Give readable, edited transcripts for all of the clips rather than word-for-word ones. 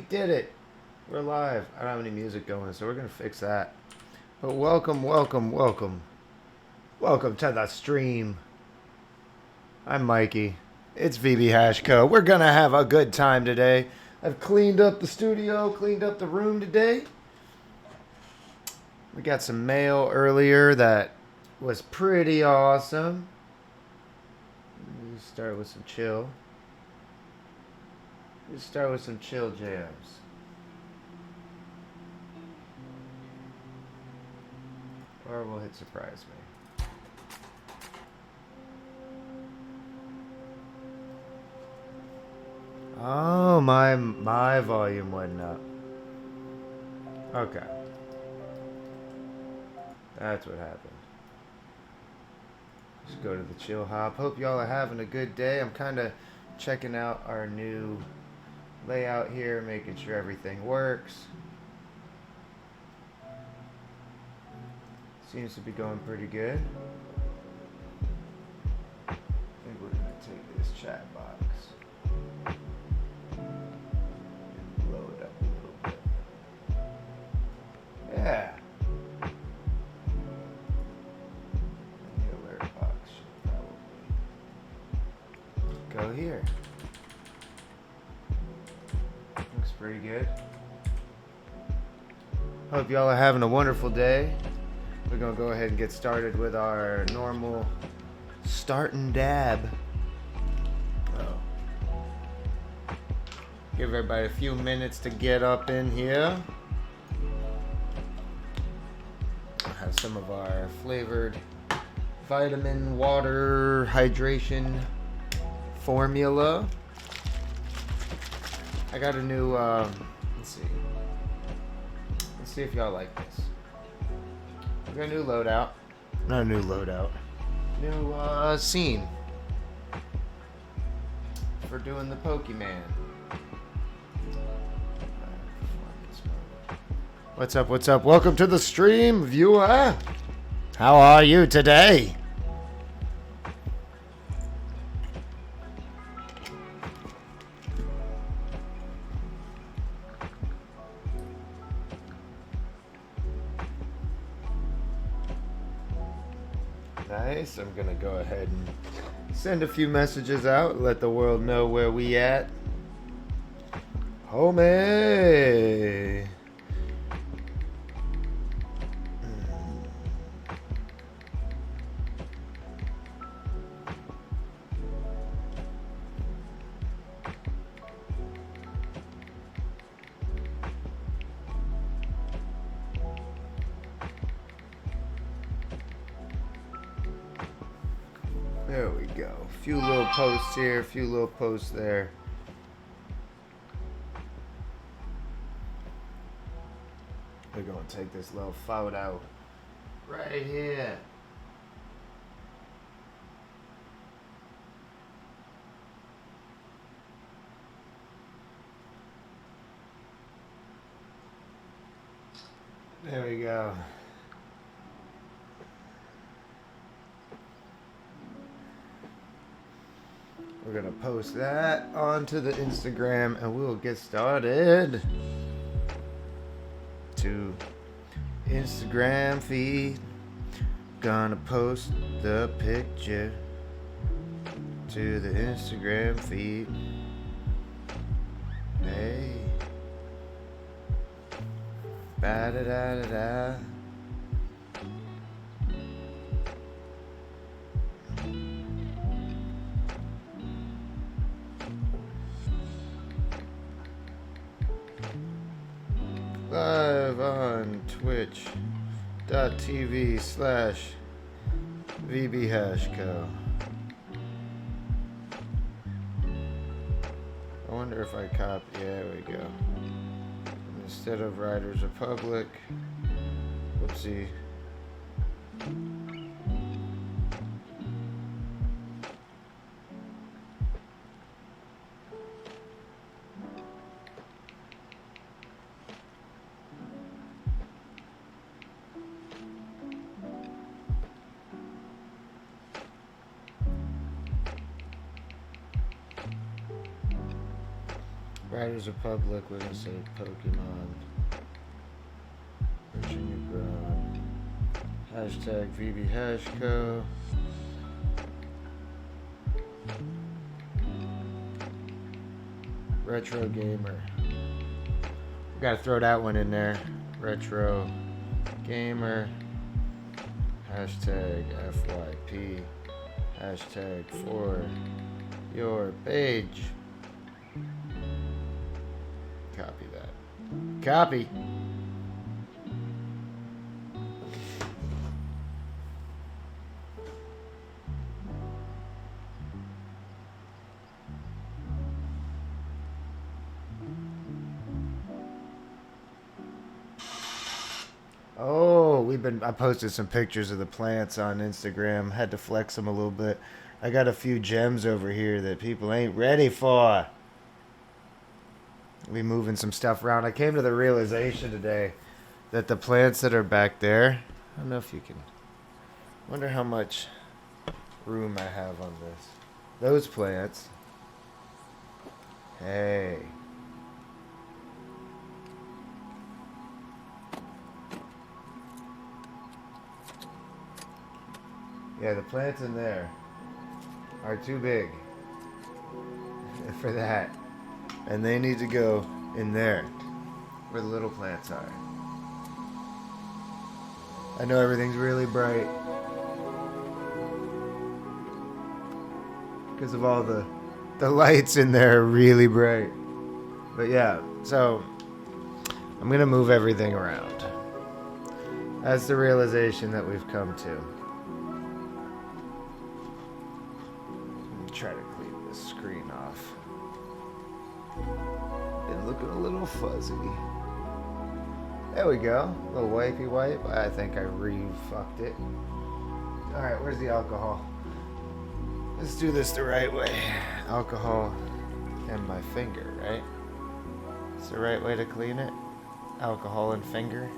did it. We're live. I don't have any music going, so we're going to fix that. But welcome, welcome, welcome. Welcome to the stream. I'm Mikey. It's VB Hashco. We're going to have a good time today. I've cleaned up the studio, cleaned up the room today. We got some mail earlier that was pretty awesome. Let's start with some chill. Let's start with some chill jams. Or we'll hit surprise me. Oh, my volume went up. Okay. That's what happened. Just go to the chill hop. Hope y'all are having a good day. I'm kind of checking out our new layout here, making sure everything works. Seems to be going pretty good. I think we're going to take this chat box and blow it up a little bit. Yeah. And the alert box should probably go here. Looks pretty good. Hope y'all are having a wonderful day. We're going to go ahead and get started with our normal start and dab. Give everybody a few minutes to get up in here. Have some of our flavored vitamin water hydration formula. I got a new, let's see. Let's see if y'all like this. We got a new loadout. Not a new loadout. New scene for doing the Pokemon. What's up? What's up? Welcome to the stream, viewer. How are you today? Nice. I'm gonna go ahead and send a few messages out, let the world know where we at. Homie. There we go. A few little posts here, a few little posts there. We're going to take this little photo right here. There we go. We're going to post that onto the Instagram and we'll get started. To Instagram feed. Gonna post the picture to the Instagram feed. Hey. Ba-da-da-da-da. Live on twitch.tv/VBHashco. I wonder if I copy. Yeah, there we go. Instead of Riders Republic. Whoopsie. Riders Republic, we're gonna say Pokemon. Virginia Brown. Hashtag VB Hashco. Retro Gamer. We gotta throw that one in there. Retro Gamer. Hashtag FYP. Hashtag for your page. Copy that. Copy. Oh, I posted some pictures of the plants on Instagram. Had to flex them a little bit. I got a few gems over here that people ain't ready for. We moving some stuff around. I came to the realization today that the plants that are back there, I don't know if you can, wonder how much room I have on this. Those plants. Hey. Yeah, the plants in there are too big for that. And they need to go in there, where the little plants are. I know everything's really bright because of all the lights in there are really bright. But yeah, so I'm going to move everything around. That's the realization that we've come to. Try to clean this screen off. Been looking a little fuzzy. There we go. A little wipey wipe. I think I re-fucked it. Alright, where's the alcohol? Let's do this the right way. Alcohol and my finger, right? It's the right way to clean it. Alcohol and finger.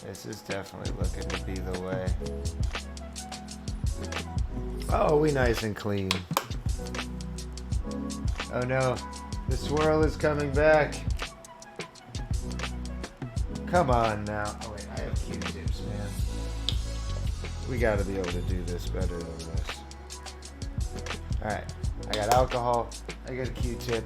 This is definitely looking to be the way. Oh, we nice and clean. Oh no, the swirl is coming back. Come on now. Oh wait, I have Q-tips, man. We gotta be able to do this better than this. Alright, I got alcohol, I got a Q-tip.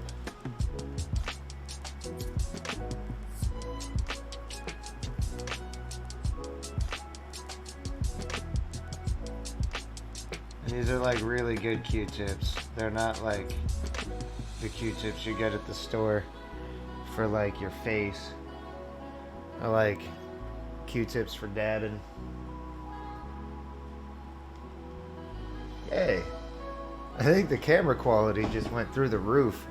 These are like really good Q-tips. They're not like the Q-tips you get at the store for like your face. I like Q-tips for dabbing. Hey, I think the camera quality just went through the roof.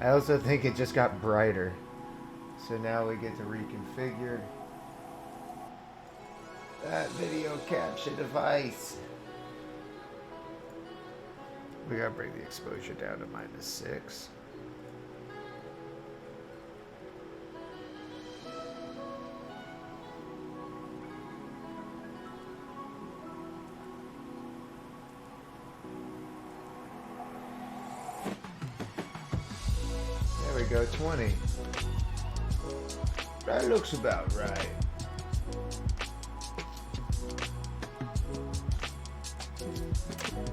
I also think it just got brighter. So now we get to reconfigure that video capture device. We gotta bring the exposure down to -6. There we go, 20. That looks about right.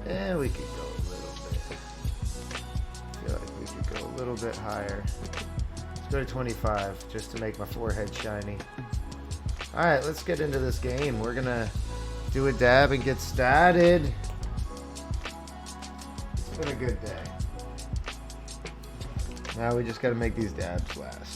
And we could go a little bit. I feel like we could go a little bit higher. Let's go to 25 just to make my forehead shiny. Alright, let's get into this game. We're gonna do a dab and get started. It's been a good day. Now we just gotta make these dabs last.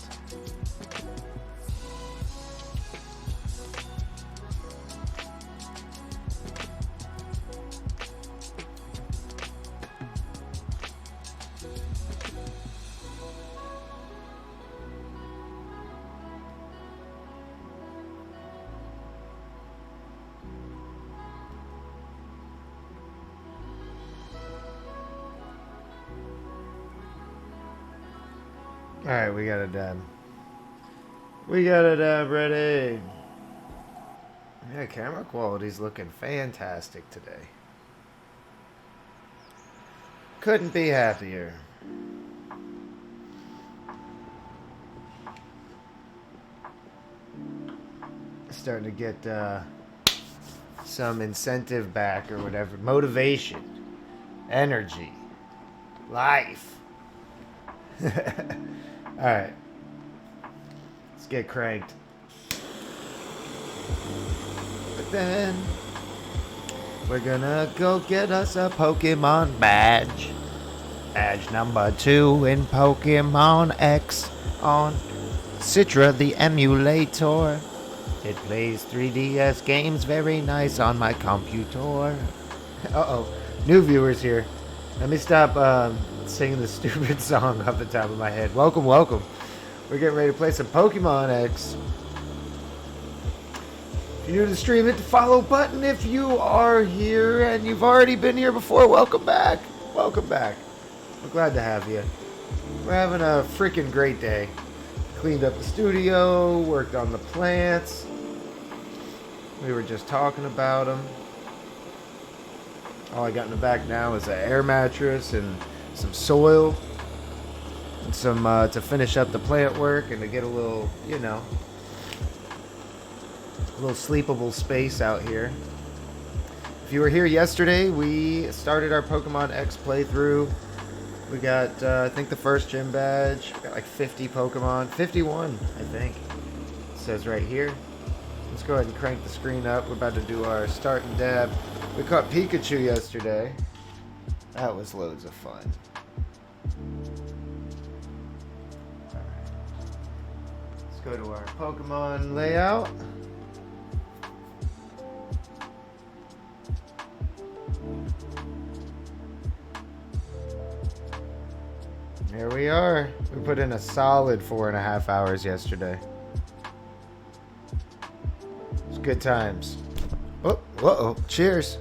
Alright, we got a dab. We got a dab ready. Yeah, camera quality's looking fantastic today. Couldn't be happier. Starting to get some incentive back or whatever. Motivation. Energy. Life. Alright. Let's get cranked. But then we're gonna go get us a Pokemon badge. Badge number 2 in Pokemon X on Citra the emulator. It plays 3DS games very nice on my computer. Uh-oh. New viewers here. Let me stop singing the stupid song off the top of my head. Welcome, welcome. We're getting ready to play some Pokemon X. If you're new to the stream, hit the follow button. If you are here and you've already been here before, welcome back. Welcome back. We're glad to have you. We're having a freaking great day. Cleaned up the studio, worked on the plants. We were just talking about them. All I got in the back now is an air mattress and some soil. And some to finish up the plant work and to get a little, you know, a little sleepable space out here. If you were here yesterday, we started our Pokemon X playthrough. We got, I think, the first gym badge. We got like 50 Pokemon. 51, I think. It says right here. Let's go ahead and crank the screen up. We're about to do our start and dab. We caught Pikachu yesterday. That was loads of fun. Alright. Let's go to our Pokemon layout. Here we are. We put in a solid 4.5 hours yesterday. It's good times. Oh, uh-oh. Cheers.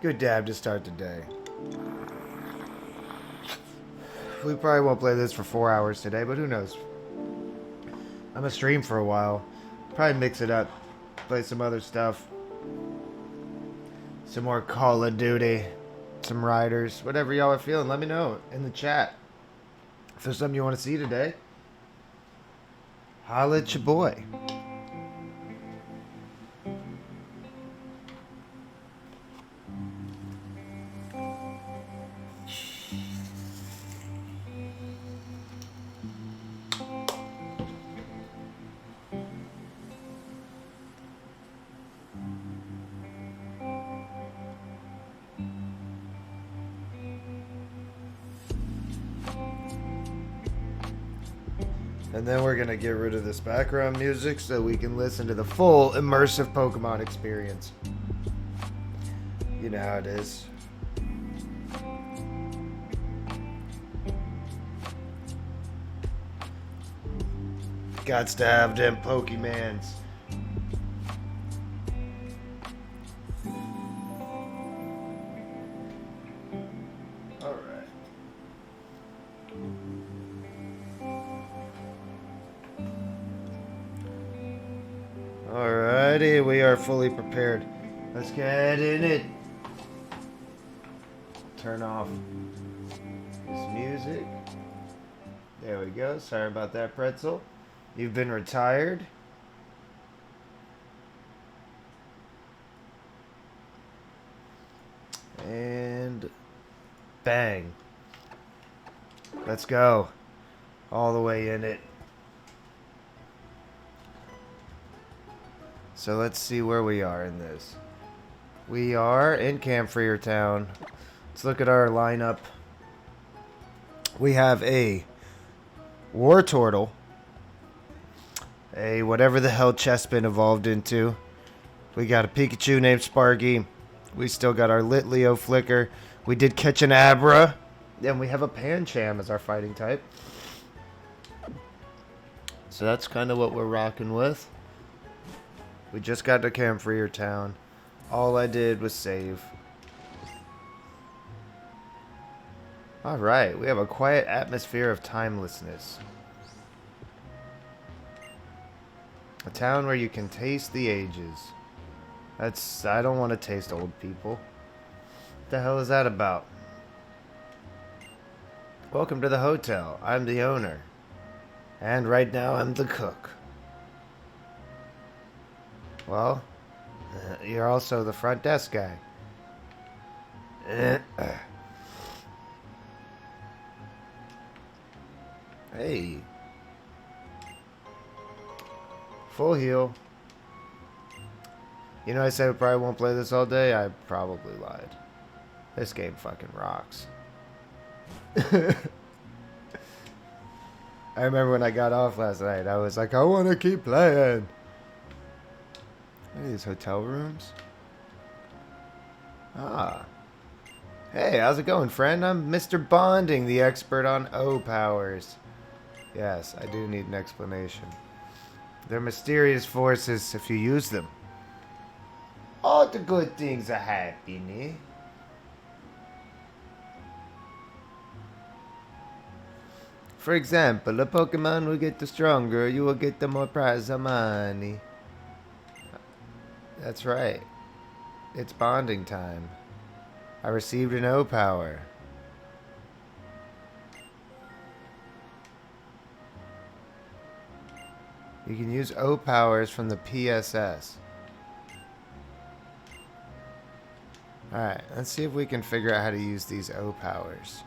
Good dab to start the day. We probably won't play this for 4 hours today, but who knows? I'm gonna stream for a while. Probably mix it up. Play some other stuff. Some more Call of Duty. Some Riders. Whatever y'all are feeling, let me know in the chat. If there's something you want to see today, holla at your boy. And then we're going to get rid of this background music so we can listen to the full immersive Pokemon experience. You know how it is. Gots to have them Pokemans. Alrighty, we are fully prepared. Let's get in it. Turn off this music. There we go. Sorry about that, Pretzel. You've been retired. And bang. Let's go. All the way in it. So let's see where we are in this. We are in Camp Freer Town. Let's look at our lineup. We have a Wartortle. A whatever the hell Chespin evolved into. We got a Pikachu named Sparky. We still got our Lit Leo Flicker. We did catch an Abra. And we have a Pancham as our fighting type. So that's kind of what we're rocking with. We just got to Camphreer Town. All I did was save. Alright, we have a quiet atmosphere of timelessness. A town where you can taste the ages. I don't want to taste old people. What the hell is that about? Welcome to the hotel. I'm the owner. And right now I'm the cook. Well, you're also the front desk guy. Hey. Full heal. You know, I said I probably won't play this all day. I probably lied. This game fucking rocks. I remember when I got off last night, I was like, I want to keep playing. What are these hotel rooms? Ah. Hey, how's it going, friend? I'm Mr. Bonding, the expert on O powers. Yes, I do need an explanation. They're mysterious forces if you use them. All the good things are happening. For example, a Pokemon will get the stronger, you will get the more prize of money. That's right. It's bonding time. I received an O power. You can use O powers from the PSS. Alright, let's see if we can figure out how to use these O powers.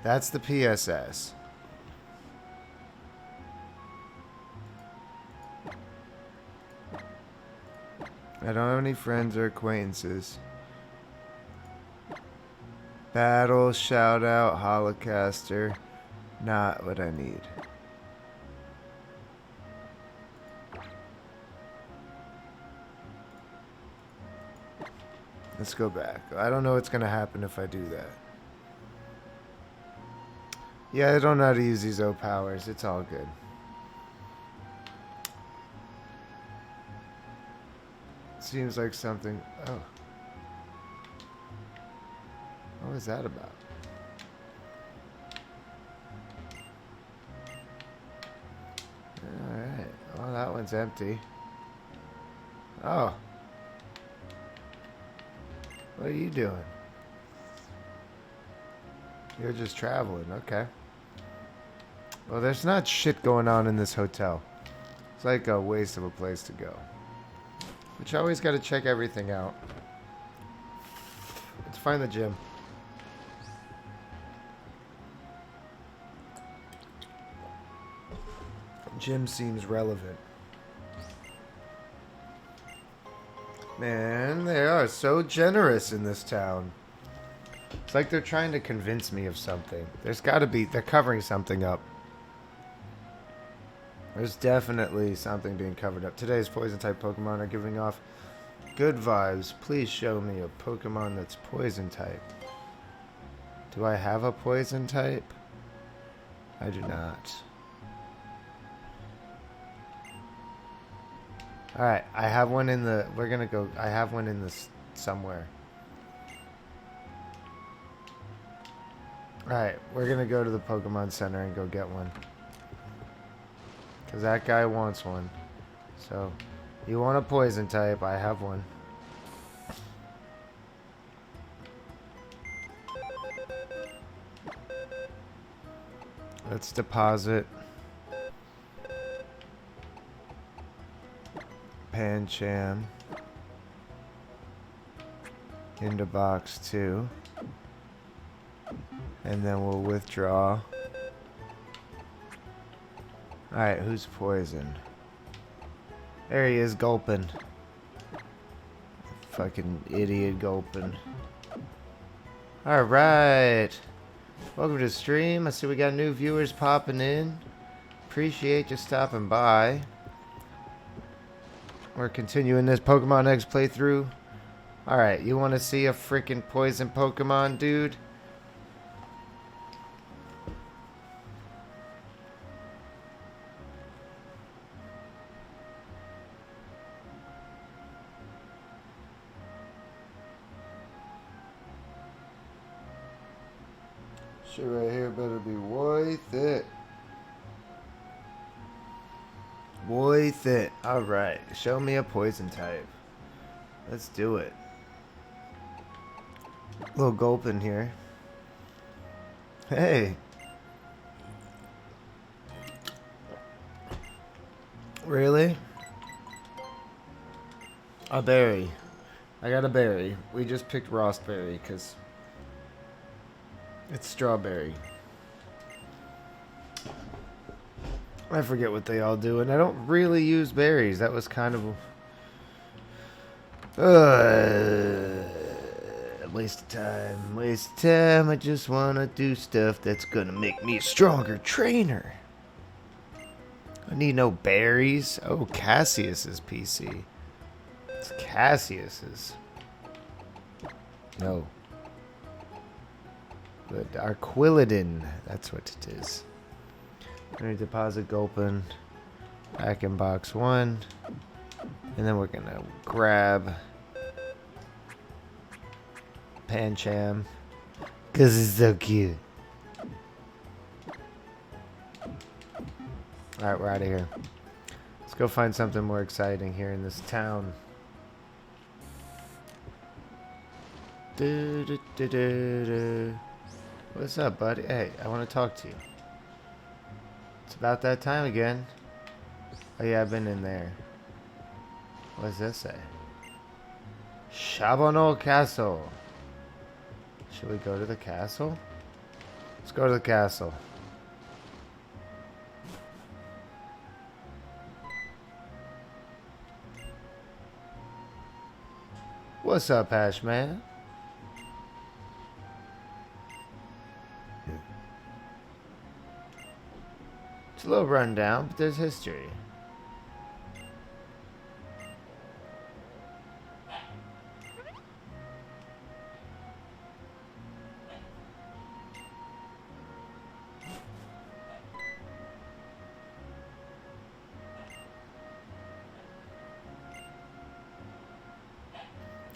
That's the PSS. I don't have any friends or acquaintances. Battle, shout out, holocaster. Not what I need. Let's go back. I don't know what's going to happen if I do that. Yeah, I don't know how to use these O powers. It's all good. Seems like something... Oh. What was that about? Alright. Well, that one's empty. Oh. What are you doing? You're just traveling. Okay. Well, there's not shit going on in this hotel. It's like a waste of a place to go. But you always got to check everything out. Let's find the gym. Gym seems relevant. Man, they are so generous in this town. It's like they're trying to convince me of something. There's got to be... They're covering something up. There's definitely something being covered up. Today's poison-type Pokemon are giving off good vibes. Please show me a Pokemon that's poison-type. Do I have a poison-type? I do not. Alright, I have one in the... We're gonna go... I have one in this somewhere. Alright, we're gonna go to the Pokemon Center and go get one. Because that guy wants one. So, you want a poison type, I have one. Let's deposit. Pancham. Into box 2. And then we'll withdraw. Alright, who's poisoned? There he is, gulping. Fucking idiot gulping. Alright. Welcome to the stream. I see we got new viewers popping in. Appreciate you stopping by. We're continuing this Pokemon X playthrough. Alright, you want to see a freaking poison Pokemon, dude? Shit right here better be worth it. Worth it. Alright, show me a poison type. Let's do it. Little gulp in here. Hey. Really? A berry. I got a berry. We just picked Rostberry because it's strawberry. I forget what they all do, and I don't really use berries. That was kind of waste of time. Waste of time. I just want to do stuff that's going to make me a stronger trainer. I need no berries. Oh, Cassius's PC. It's Cassius's. No. But Arquilidin. That's what it is. I'm going to deposit Gulpin back in box 1. And then we're going to grab Pancham. Because it's so cute. Alright, we're out of here. Let's go find something more exciting here in this town. What's up, buddy? Hey, I want to talk to you. It's about that time again. Oh yeah, I've been in there. What does this say? Shabono Castle. Should we go to the castle? Let's go to the castle. What's up, Ash man? It's a little rundown, but there's history.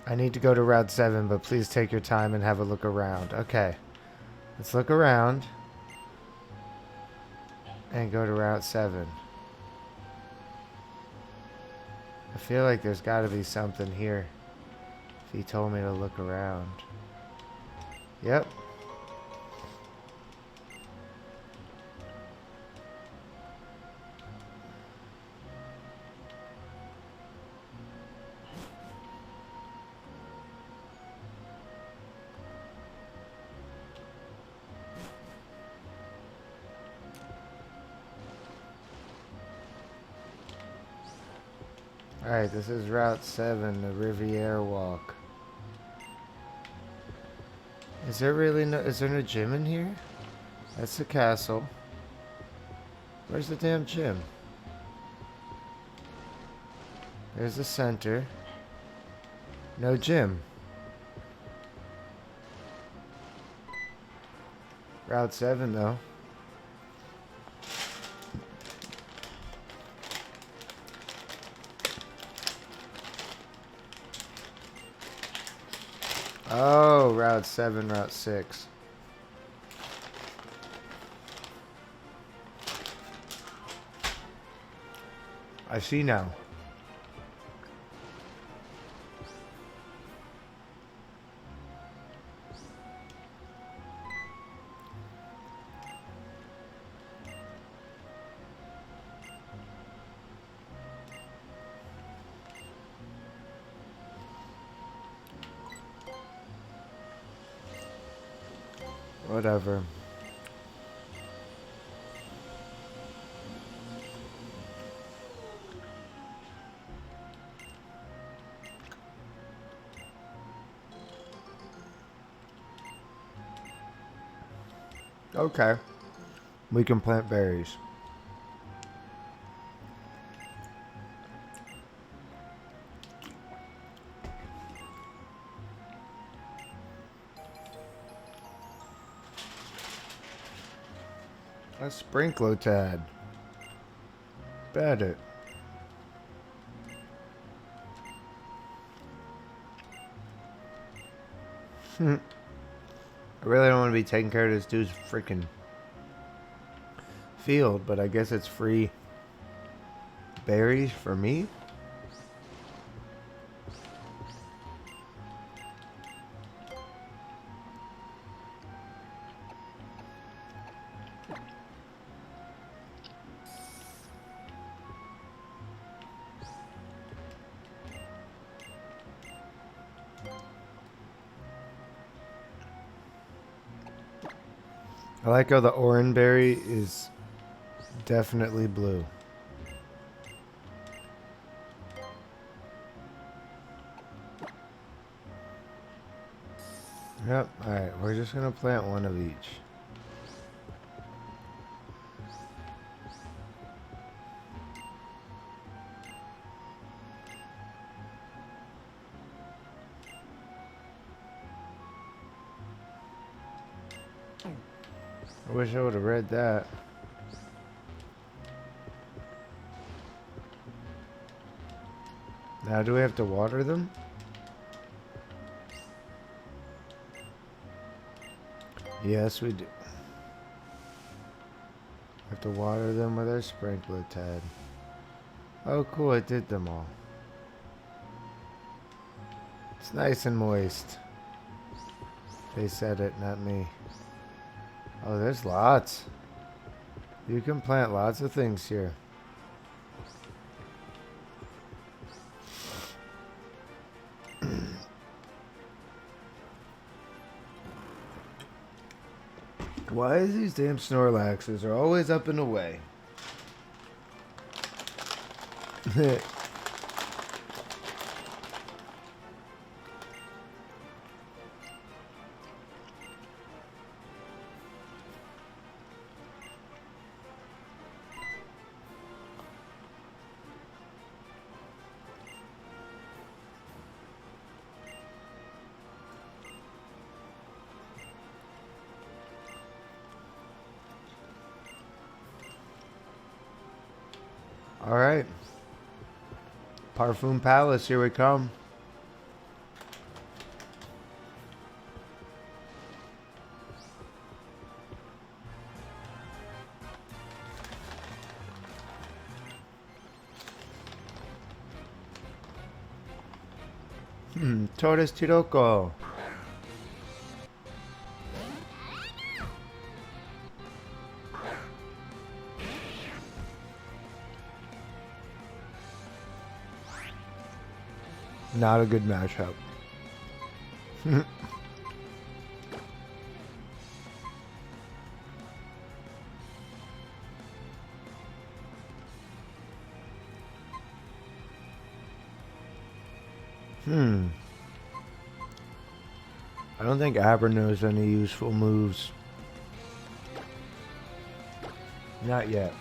I need to go to Route 7, but please take your time and have a look around. Okay. Let's look around. And go to Route 7. I feel like there's got to be something here. If he told me to look around. Yep. Alright, this is Route 7, the Riviera Walk. Is there really no... Is there no gym in here? That's the castle. Where's the damn gym? There's the center. No gym. Route 7, though. Oh, Route 7, Route 6. I see now. Whatever. Okay. We can plant berries. A Sprinklotad. Bet it. I really don't want to be taking care of this dude's freaking field, but I guess it's free berries for me. I like how the orange berry is definitely blue. Yep, alright, we're just gonna plant one of each. I wish I would have read that. Now, do we have to water them? Yes, we do. Have to water them with our sprinkler tad. Oh, cool, it did them all. It's nice and moist. They said it, not me. Oh, there's lots. You can plant lots of things here. Why is these damn Snorlaxes are always up and away? All right. Parfum Palace, here we come. Torres Tiroko. Not a good matchup. I don't think Aber knows any useful moves. Not yet.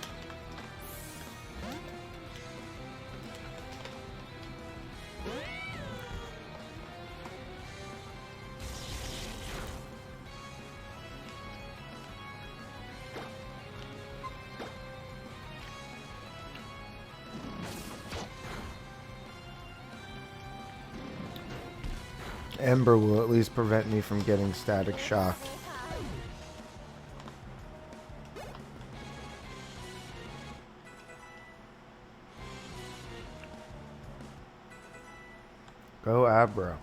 Ember will at least prevent me from getting static shocked. Go Abra.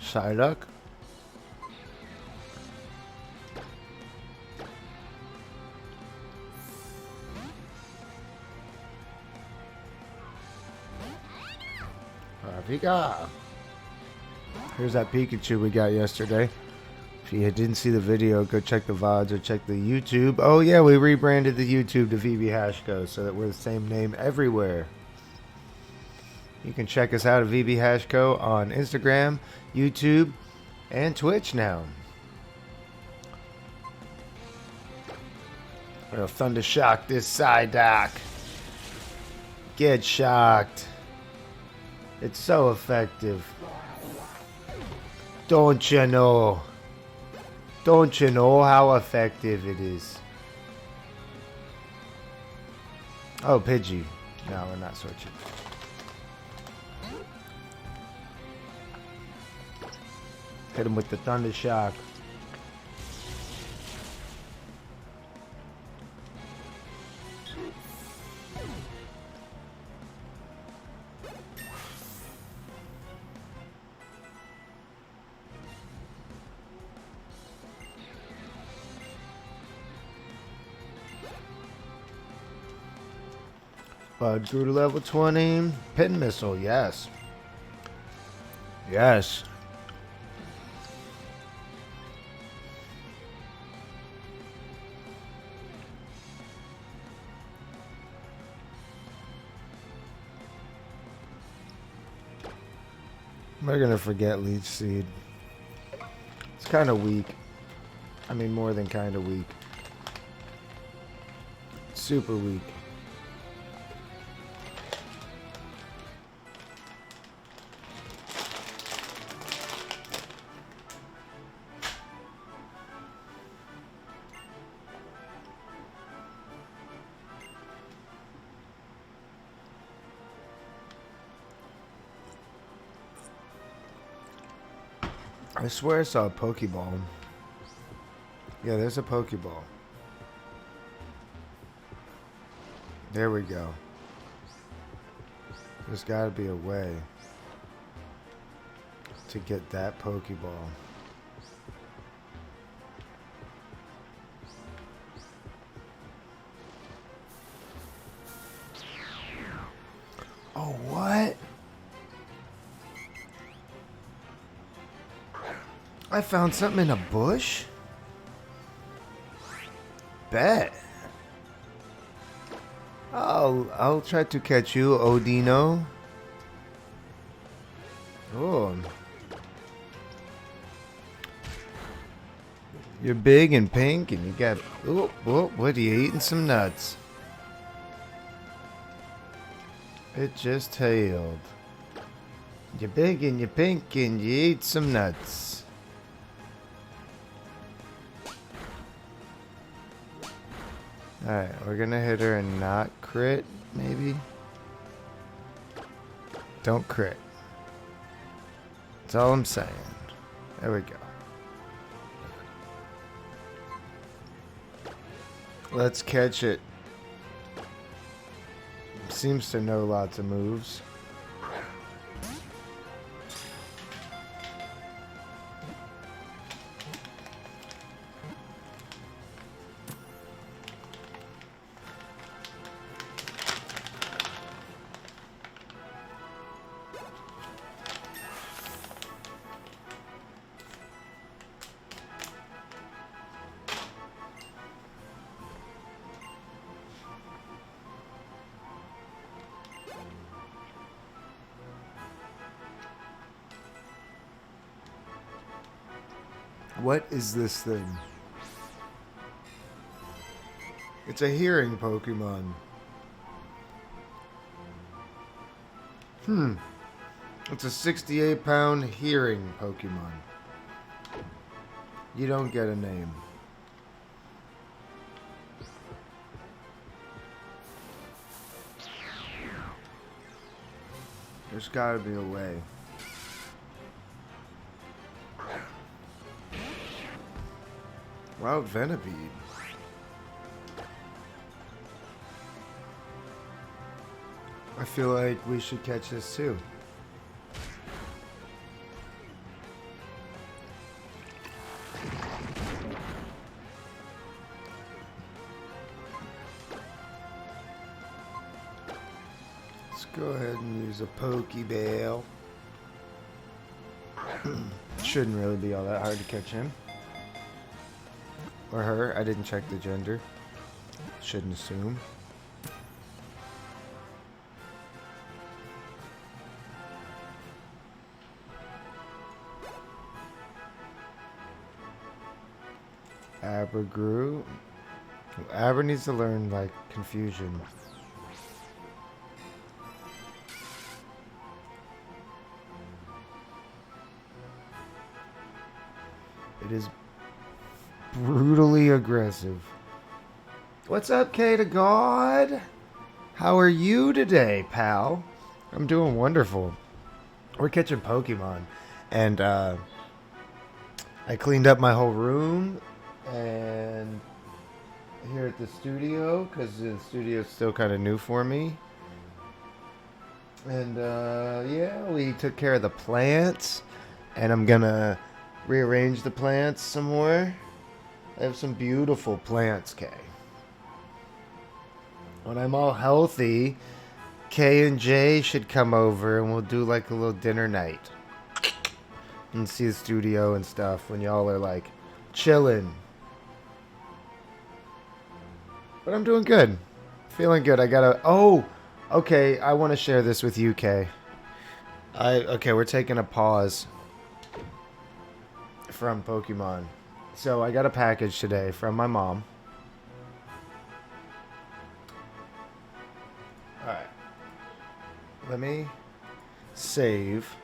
Psyduck. Pika. Here's that Pikachu we got yesterday. If you didn't see the video, go check the VODs or check the YouTube. Oh yeah, we rebranded the YouTube to VB Hashco so that we're the same name everywhere. You can check us out at VB Hashco on Instagram, YouTube, and Twitch now. I'm gonna thunder shock this Psyduck. Get shocked. It's so effective. Don't you know? Don't you know how effective it is? Oh, Pidgey. No, we're not switching. Hit him with the Thunder Shock. Bud grew to level 20. Pin Missile, yes. Yes. We're gonna forget Leech Seed. It's kind of weak. I mean, more than kind of weak. Super weak. I swear I saw a Pokeball. Yeah, there's a Pokeball. There we go. There's got to be a way to get that Pokeball. Oh, what? I found something in a bush? Bet. I'll try to catch you, Odino. Oh. You're big and pink and you got... Oh, what are you eating? Some nuts. It just hailed. You're big and you're pink and you eat some nuts. Alright, we're gonna hit her and not crit, maybe? Don't crit. That's all I'm saying. There we go. Let's catch it. Seems to know lots of moves. What is this thing? It's a hearing Pokemon. It's a 68-pound hearing Pokemon. You don't get a name. There's gotta be a way. Wild Venipede. I feel like we should catch this too. Let's go ahead and use a Pokeball. Shouldn't really be all that hard to catch him. Or her. I didn't check the gender. Shouldn't assume. Aber grew. Aber needs to learn, like, confusion. It is Brutally aggressive. What's up, K to God? How are you today, pal? I'm doing wonderful. We're catching Pokemon. And I cleaned up my whole room. And here at the studio, because the studio is still kind of new for me. And yeah, we took care of the plants. And I'm going to rearrange the plants some more. I have some beautiful plants, Kay. When I'm all healthy, Kay and Jay should come over and we'll do like a little dinner night. And see the studio and stuff when y'all are like chilling. But I'm doing good. Feeling good. I gotta... Oh! Okay, I want to share this with you, Kay. Okay, we're taking a pause from Pokemon. So I got a package today from my mom. Alright. Let me save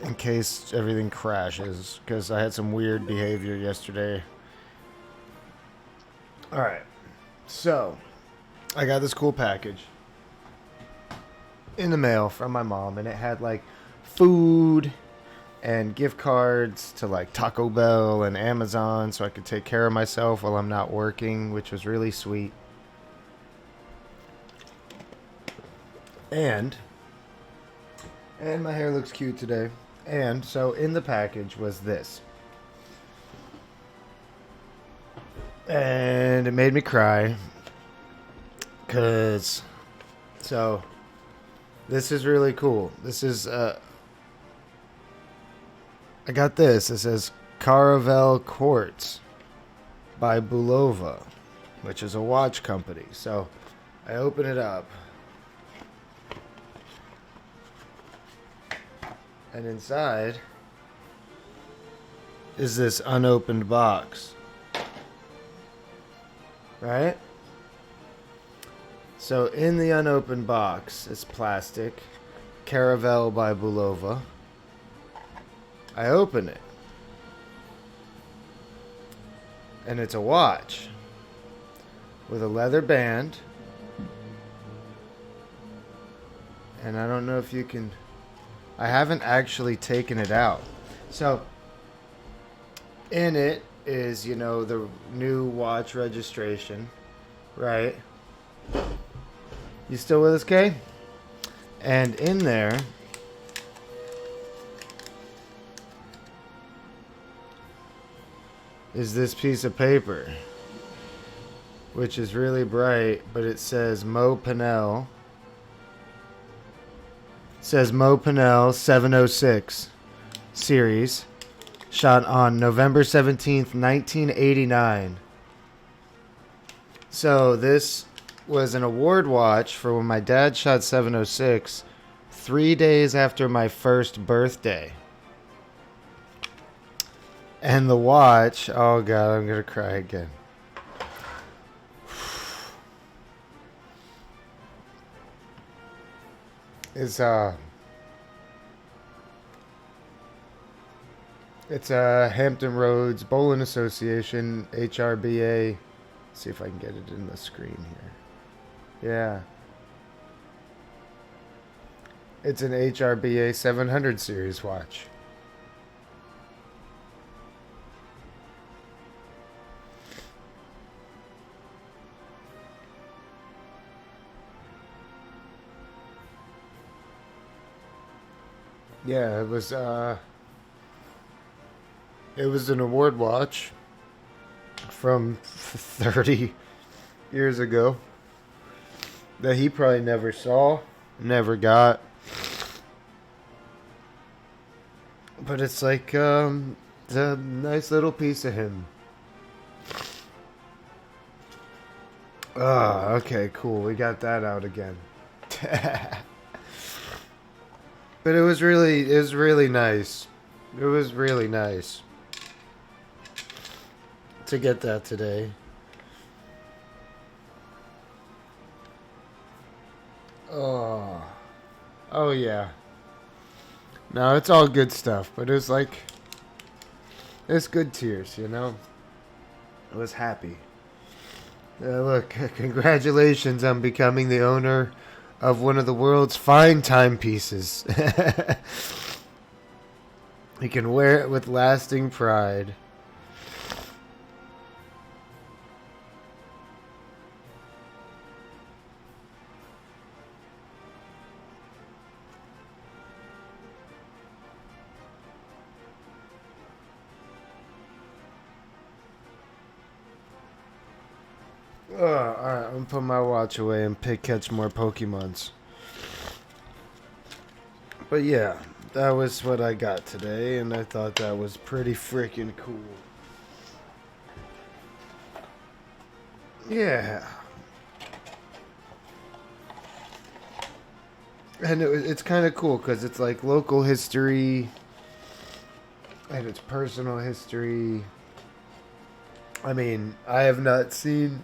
in case everything crashes, because I had some weird behavior yesterday. Alright. So, I got this cool package in the mail from my mom, and it had like food and gift cards to like Taco Bell and Amazon so I could take care of myself while I'm not working, which was really sweet. And my hair looks cute today. And so in the package was this. And it made me cry. So this is really cool. This is I got this. It says Caravel Quartz by Bulova, which is a watch company. So I open it up. And inside is this unopened box. Right? So in the unopened box, it's plastic. Caravel by Bulova. I open it. And it's a watch. With a leather band. And I don't know if you can... I haven't actually taken it out. So, in it is, you know, the new watch registration. Right? You still with us, Kay? And in there is this piece of paper, which is really bright, but it says Mo Pinnell. It says Mo Pinnell 706 series, shot on November 17th, 1989. So this was an award watch for when my dad shot 706 3 days after my first birthday. And the watch, oh god, I'm gonna cry again. It's Hampton Roads Bowling Association, HRBA. Let's see if I can get it in the screen here. Yeah. It's an HRBA 700 series watch. Yeah, it was an award watch from 30 years ago that he probably never saw, never got. But it's like a nice little piece of him. Ah, okay, cool. We got that out again. But it was really nice. It was really nice to get that today. Oh yeah. No, it's all good stuff, but it was like It's good tears, you know? I was happy. Look, congratulations on becoming the owner of one of the world's fine timepieces. You can wear it with lasting pride. Alright, I'm gonna put my watch away and catch more Pokemons. But yeah, that was what I got today, and I thought that was pretty freaking cool. Yeah. And it's kind of cool because it's like local history and it's personal history. I mean, I have not seen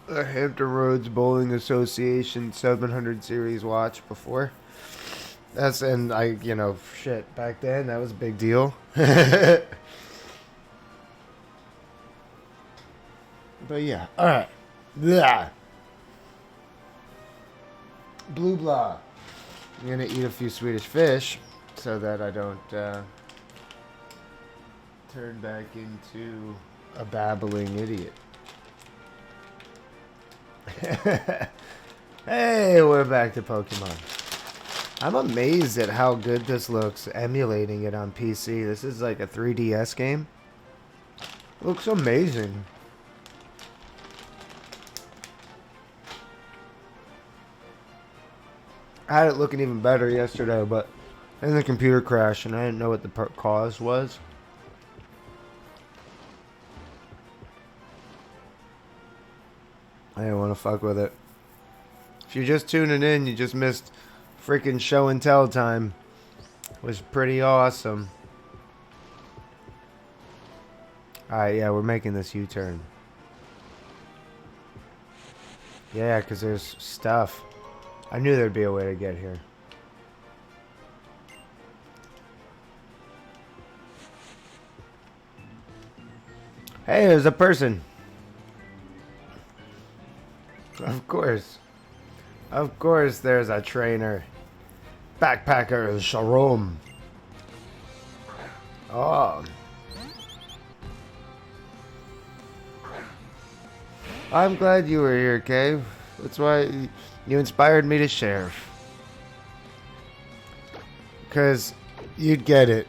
a Hampton Roads Bowling Association 700 series watch before. And I, shit, back then that was a big deal. But yeah, alright. Blah. Blue blah. I'm gonna eat a few Swedish fish so that I don't turn back into a babbling idiot. Hey, we're back to Pokemon. I'm amazed at how good this looks emulating it on PC. This is like a 3DS game. It looks amazing. I had it looking even better yesterday, but then the computer crashed and I didn't know what the cause was. I didn't want to fuck with it. If you're just tuning in, you just missed freaking show and tell time. It was pretty awesome. Alright, yeah, we're making this U-turn. Yeah, because there's stuff. I knew there'd be a way to get here. Hey, there's a person. Of course. Of course there's a trainer. Backpacker Sharom. Oh. I'm glad you were here, Cave. That's why you inspired me to share. Because you'd get it.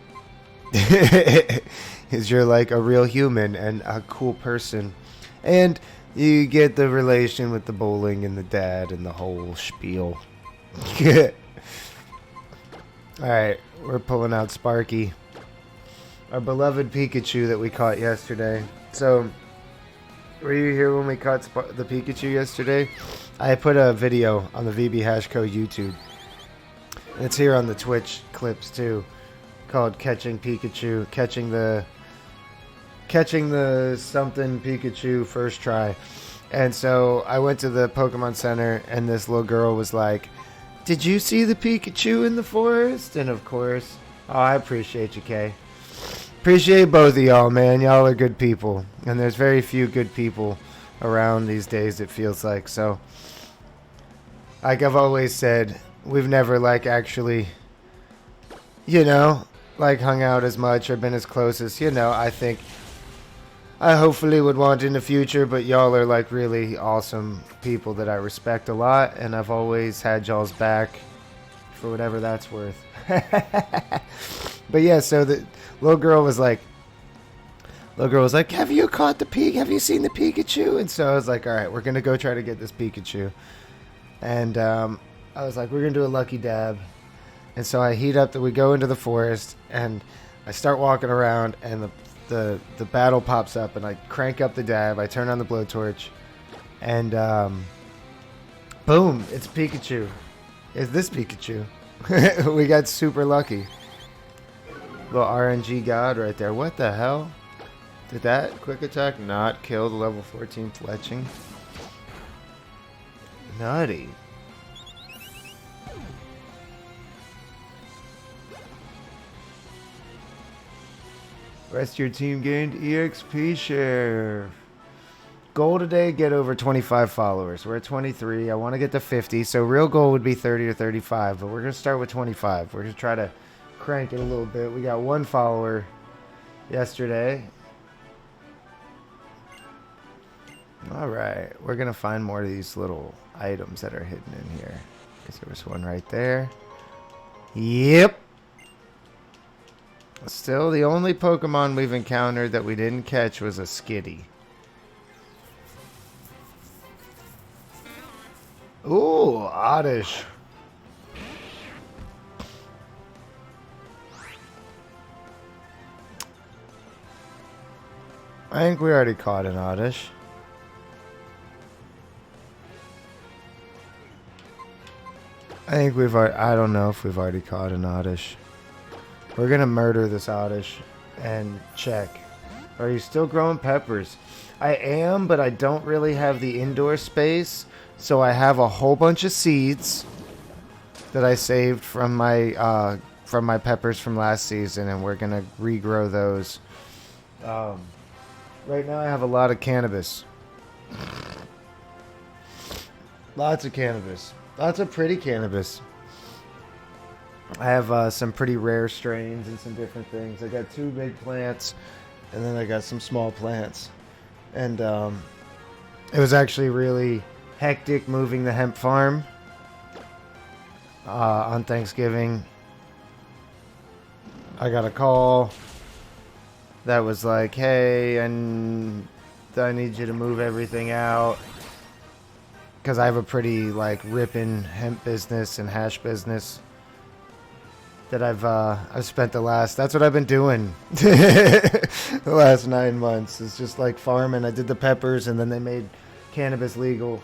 Because you're like a real human and a cool person. And you get the relation with the bowling and the dad and the whole spiel. Alright, we're pulling out Sparky. Our beloved Pikachu that we caught yesterday. So, were you here when we caught the Pikachu yesterday? I put a video on the VB Hashco YouTube. And it's here on the Twitch clips too. Called Catching Pikachu. Catching the something Pikachu first try. And so I went to the Pokemon Center and this little girl was like, "Did you see the Pikachu in the forest?" And of course, oh, I appreciate you, Kay. Appreciate both of y'all, man. Y'all are good people. And there's very few good people around these days, it feels like. So, like I've always said, we've never like actually, like hung out as much or been as close as, I hopefully would want in the future, but y'all are like really awesome people that I respect a lot, and I've always had y'all's back for whatever that's worth. But yeah, so the little girl was like, "Have you caught the Have you seen the Pikachu?" And so I was like, "All right, we're gonna go try to get this Pikachu." And I was like, "We're gonna do a lucky dab." And so I heat up that we go into the forest, and I start walking around, and the battle pops up, and I crank up the dab. I turn on the blowtorch, and boom! It's Pikachu. It's this Pikachu. We got super lucky. Little RNG god right there. What the hell? Did that quick attack not kill the level 14 Fletching? Nutty. Rest of your team gained EXP share. Goal today, get over 25 followers. We're at 23. I want to get to 50. So real goal would be 30 or 35. But we're going to start with 25. We're going to try to crank it a little bit. We got one follower yesterday. All right. We're going to find more of these little items that are hidden in here. Because there was one right there. Yep. Still, the only Pokemon we've encountered that we didn't catch was a Skitty. Ooh, Oddish. I think we already caught an Oddish. I don't know if we've already caught an Oddish. We're gonna murder this Oddish and check. Are you still growing peppers? I am, but I don't really have the indoor space. So I have a whole bunch of seeds that I saved from my peppers from last season, and we're gonna regrow those. Right now I have a lot of cannabis. Lots of cannabis. Lots of pretty cannabis. I have some pretty rare strains and some different things. I got 2 big plants, and then I got some small plants. And it was actually really hectic moving the hemp farm on Thanksgiving. I got a call that was like, hey, and I need you to move everything out because I have a pretty like ripping hemp business and hash business that I've spent that's what I've been doing the last 9 months. It's just like farming. I did the peppers, and then they made cannabis legal.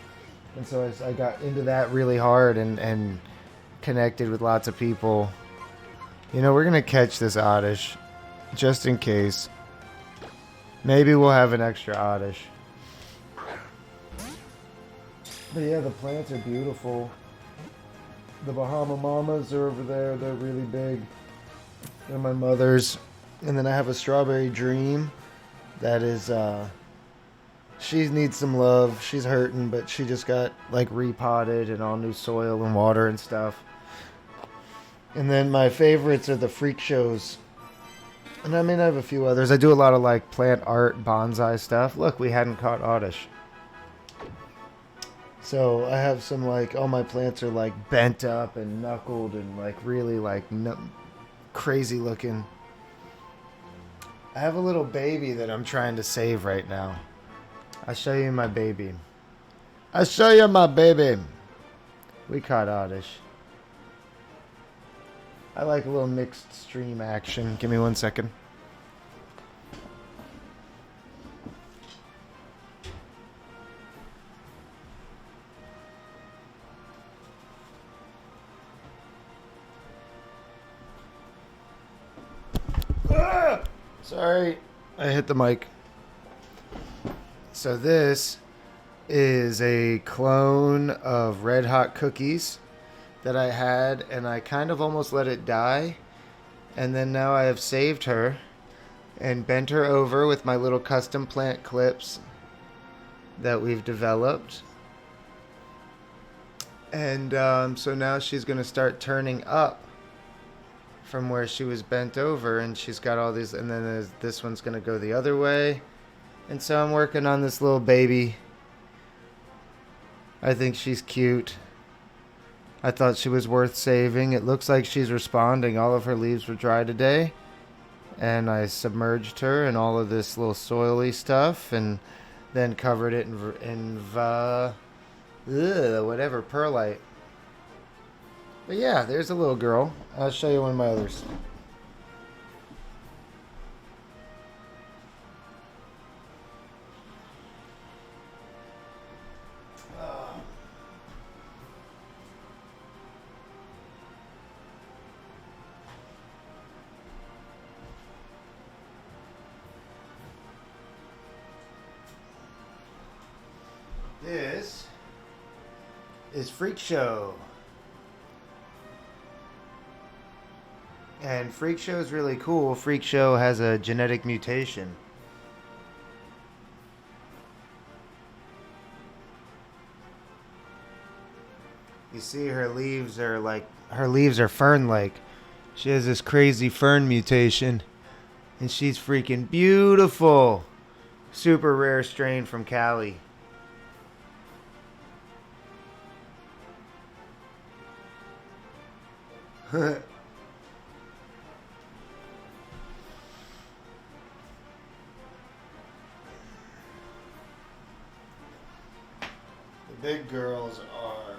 And so I got into that really hard and connected with lots of people. You know, we're going to catch this Oddish just in case. Maybe we'll have an extra Oddish. But yeah, the plants are beautiful. The Bahama Mamas are over there. They're really big. They're my mother's. And then I have a Strawberry Dream that is... she needs some love. She's hurting, but she just got like repotted and all new soil and water and stuff. And then my favorites are the freak shows. And I mean, I have a few others. I do a lot of like plant art, bonsai stuff. Look, we hadn't caught Oddish. So I have some like, all my plants are like bent up and knuckled and like really like crazy looking. I have a little baby that I'm trying to save right now. I'll show you my baby. I'll show you my baby. We caught Oddish. I like a little mixed stream action. Give me 1 second. Ah! Sorry, I hit the mic. So this is a clone of Red Hot Cookies that I had, and I kind of almost let it die. And then now I have saved her and bent her over with my little custom plant clips that we've developed. And so now she's going to start turning up from where she was bent over, and she's got all these, and then this one's going to go the other way. And so I'm working on this little baby. I think she's cute. I thought she was worth saving. It looks like she's responding. All of her leaves were dry today. And I submerged her in all of this little soily stuff and then covered it in whatever, perlite. But yeah, there's a little girl. I'll show you one of my others. This is Freak Show. And Freak Show is really cool. Freak Show has a genetic mutation. You see her leaves are fern-like. She has this crazy fern mutation. And she's freaking beautiful. Super rare strain from Cali. The big girls are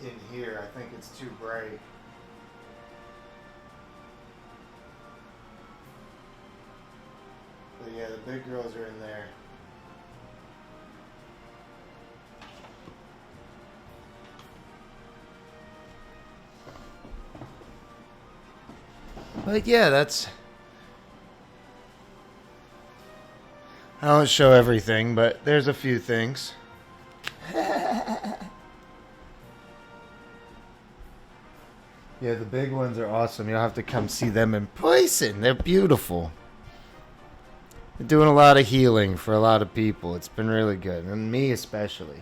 in here. I think it's too bright. But yeah, the big girls are in there. But yeah, that's... I don't show everything, but there's a few things. Yeah, the big ones are awesome. You'll have to come see them in person. They're beautiful. They're doing a lot of healing for a lot of people. It's been really good, and me especially.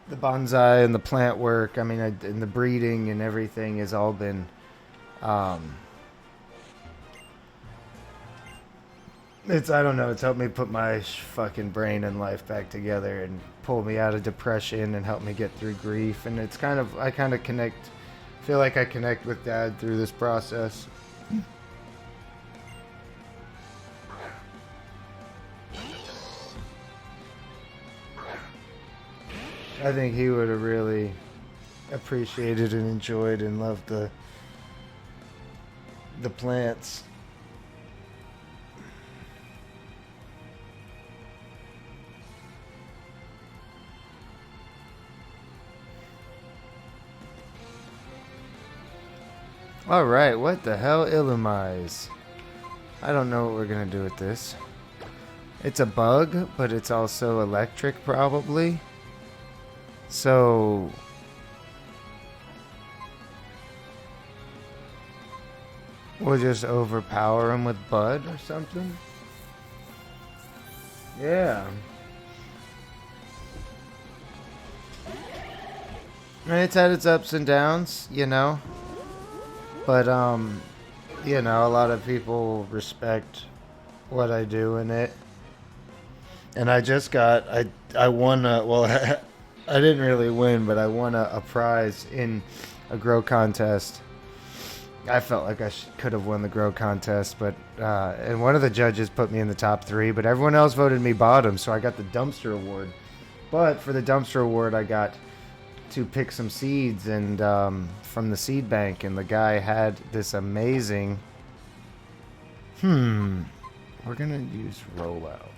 The bonsai and the plant work, I mean, and the breeding and everything has all been... I don't know, it's helped me put my fucking brain and life back together and pull me out of depression and help me get through grief. And it's kind of, I kind of feel like I connect with Dad through this process. I think he would have really appreciated and enjoyed and loved the plants. Alright, what the hell, Illumise? I don't know what we're gonna do with this. It's a bug, but it's also electric, probably. So... we'll just overpower him with Bud or something? Yeah. And it's had its ups and downs, you know? But, you know, a lot of people respect what I do in it. And I just got, I won well, I didn't really win, but I won a prize in a grow contest. I felt like I could have won the grow contest, but, and one of the judges put me in the top 3, but everyone else voted me bottom, so I got the dumpster award. But for the dumpster award, I got to pick some seeds and from the seed bank, and the guy had this amazing we're gonna use rollout.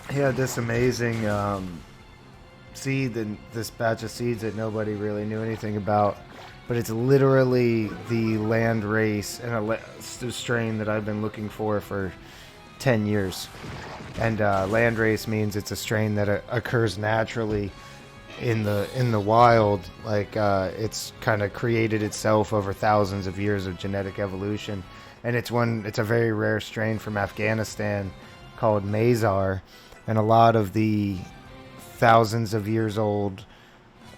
He had this amazing seed, and this batch of seeds that nobody really knew anything about, but it's literally the land race and a strain that I've been looking for 10 years. And land race means it's a strain that occurs naturally in the wild, like it's kind of created itself over thousands of years of genetic evolution. And it's a very rare strain from Afghanistan called Mazar, and a lot of the thousands of years old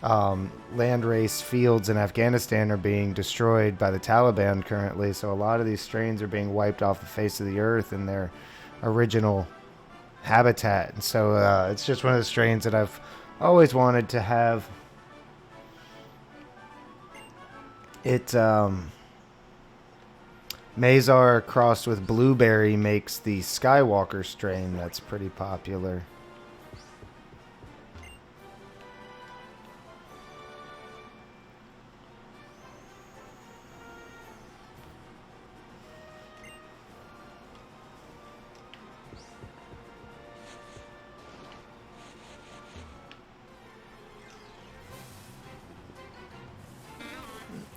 landrace fields in Afghanistan are being destroyed by the Taliban currently, so a lot of these strains are being wiped off the face of the earth in their original habitat. And so it's just one of the strains that I've always wanted to have. It Mazar crossed with blueberry makes the Skywalker strain that's pretty popular.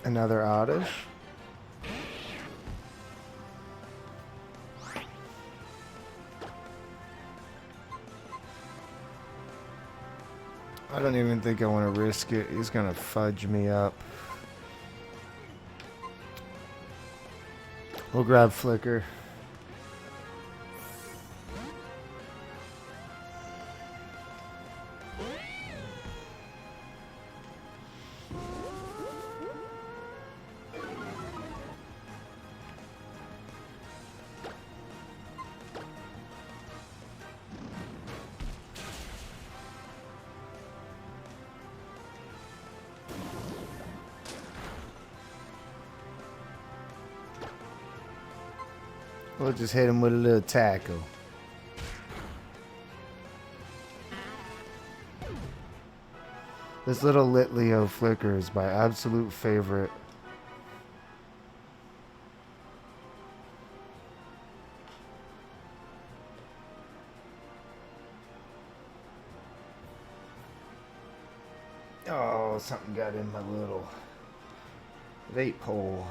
Another oddish. I don't even think I want to risk it. He's gonna fudge me up. We'll grab Flicker. We'll just hit him with a little tackle. This little Litleo Flicker is my absolute favorite. Oh, something got in my little vape hole.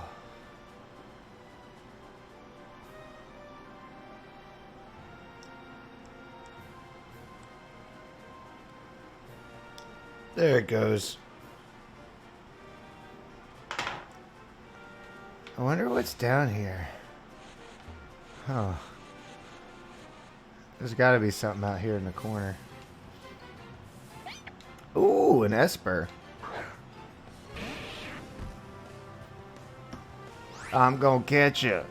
There it goes. I wonder what's down here. Huh. There's got to be something out here in the corner. Ooh, an Esper. I'm gonna catch you.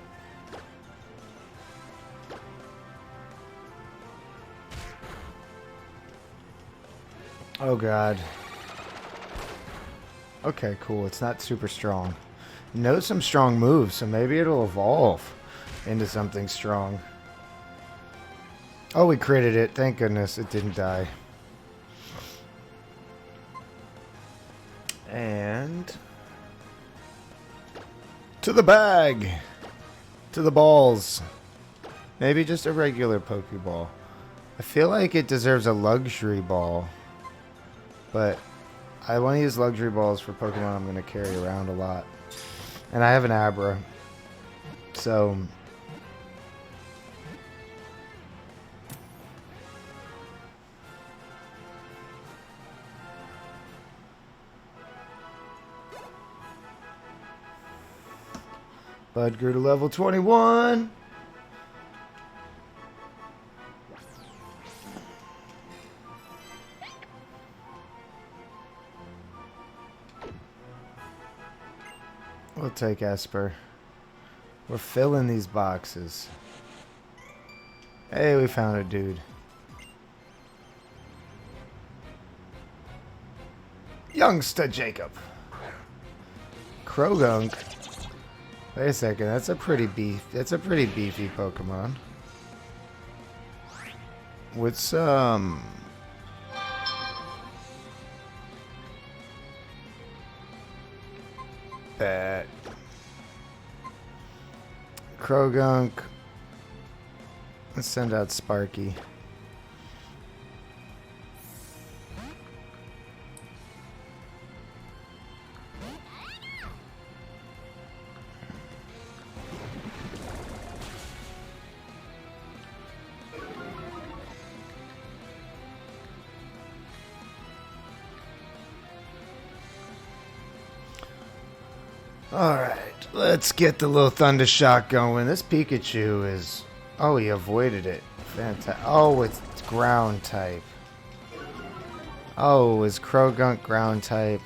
Oh god. Okay, cool. It's not super strong. It knows some strong moves, so maybe it'll evolve into something strong. Oh, we critted it. Thank goodness it didn't die. And to the bag. To the balls. Maybe just a regular Pokeball. I feel like it deserves a luxury ball. But I want to use luxury balls for Pokemon I'm going to carry around a lot. And I have an Abra. So Bud grew to level 21. We'll take Esper. We're filling these boxes. Hey, we found a dude. Youngster Jacob. Krogunk. Wait a second, that's a pretty beefy Pokemon. With some bat. Krogunk. Let's send out Sparky. Alright, let's get the little Thunder Shock going. This Pikachu is... Oh, he avoided it. Fantastic. Oh, it's ground type. Oh, is Krogunk ground type?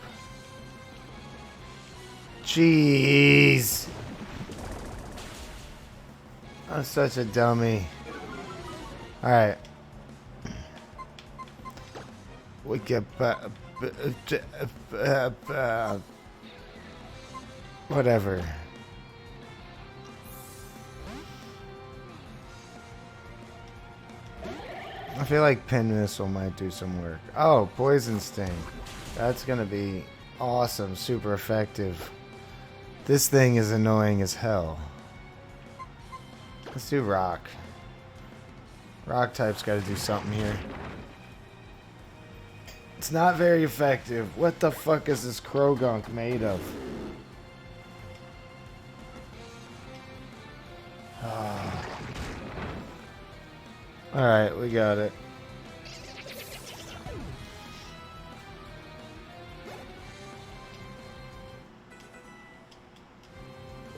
Jeez. I'm such a dummy. Alright. We get... whatever. I feel like Pin Missile might do some work. Oh, Poison Sting. That's gonna be awesome. Super effective. This thing is annoying as hell. Let's do Rock. Rock type's gotta do something here. It's not very effective. What the fuck is this Krogunk made of? Alright, we got it.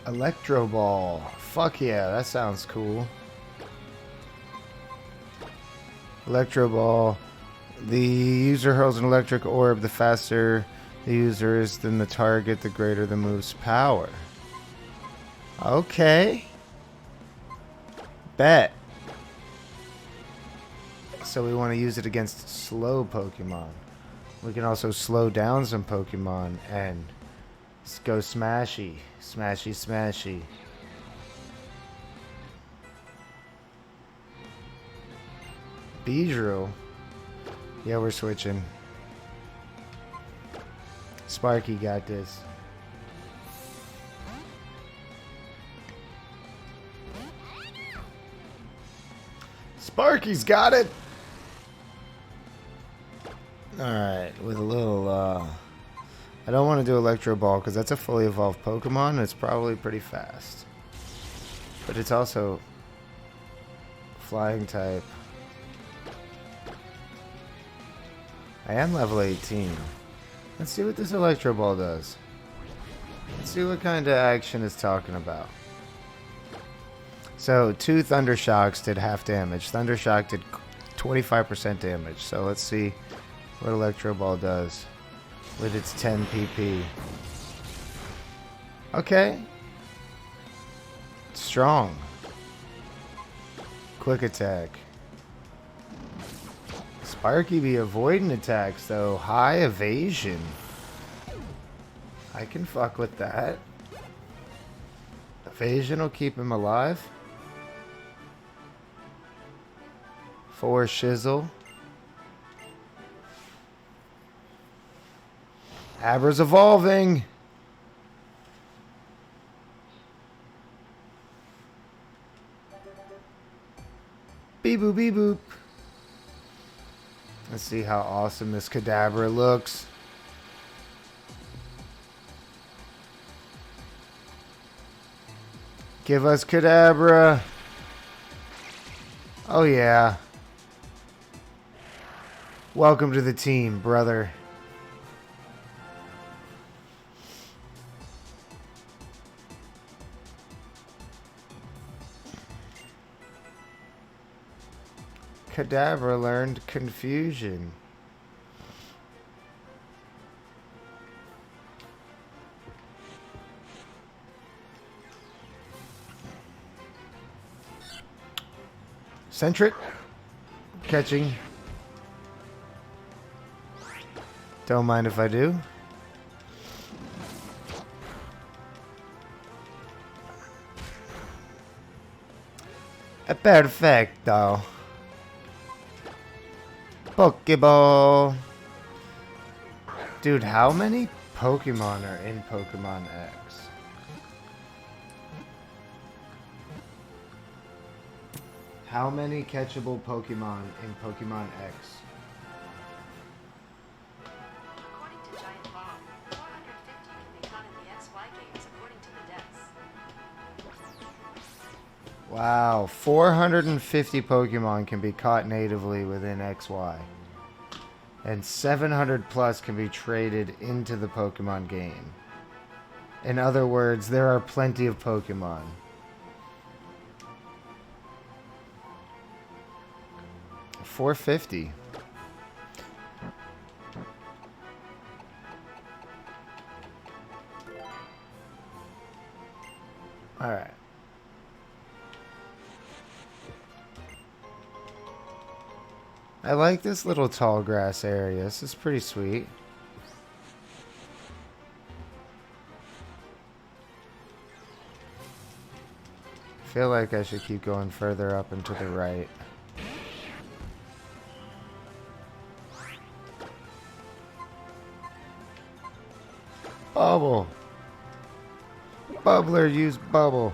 Electro Ball. Fuck yeah, that sounds cool. Electro Ball. The user hurls an electric orb. The faster the user is than the target, the greater the move's power. Okay. Bet. So we want to use it against slow Pokemon. We can also slow down some Pokemon and go smashy. Smashy, smashy. Beedrill. Yeah, we're switching. Sparky got this. Sparky's got it! Alright, with a little, I don't want to do Electro Ball because that's a fully evolved Pokemon and it's probably pretty fast. But it's also flying type. I am level 18. Let's see what this Electro Ball does. Let's see what kind of action it's talking about. So, 2 Thunder Shocks did half damage. Thunder Shock did 25% damage. So, let's see what Electro Ball does with its 10 PP. Okay. Strong. Quick attack. Sparky be avoiding attacks though. High evasion. I can fuck with that. Evasion will keep him alive. 4 shizzle. Abra's evolving. Beep boop, beep boop. Let's see how awesome this Kadabra looks. Give us Kadabra. Oh yeah. Welcome to the team, brother. Kadabra learned Confusion. Centric. Catching. Don't mind if I do. Perfecto. Pokeball. Dude, how many Pokemon are in Pokemon X? How many catchable Pokemon in Pokemon X? According to Giant Bomb, 450 can be caught in the XY games according to the devs. Wow, 450 Pokemon can be caught natively within XY. And 700 plus can be traded into the Pokemon game. In other words, there are plenty of Pokemon. $450. Alright. I like this little tall grass area. This is pretty sweet. I feel like I should keep going further up and to the right. Bubble. Bubbler, use bubble.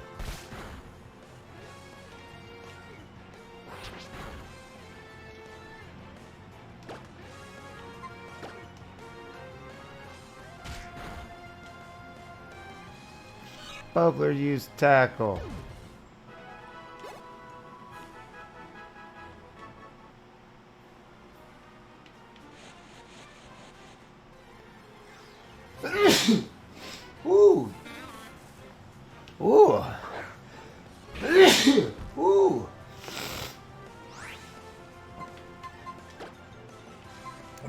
Bubbler, use tackle. Ooh.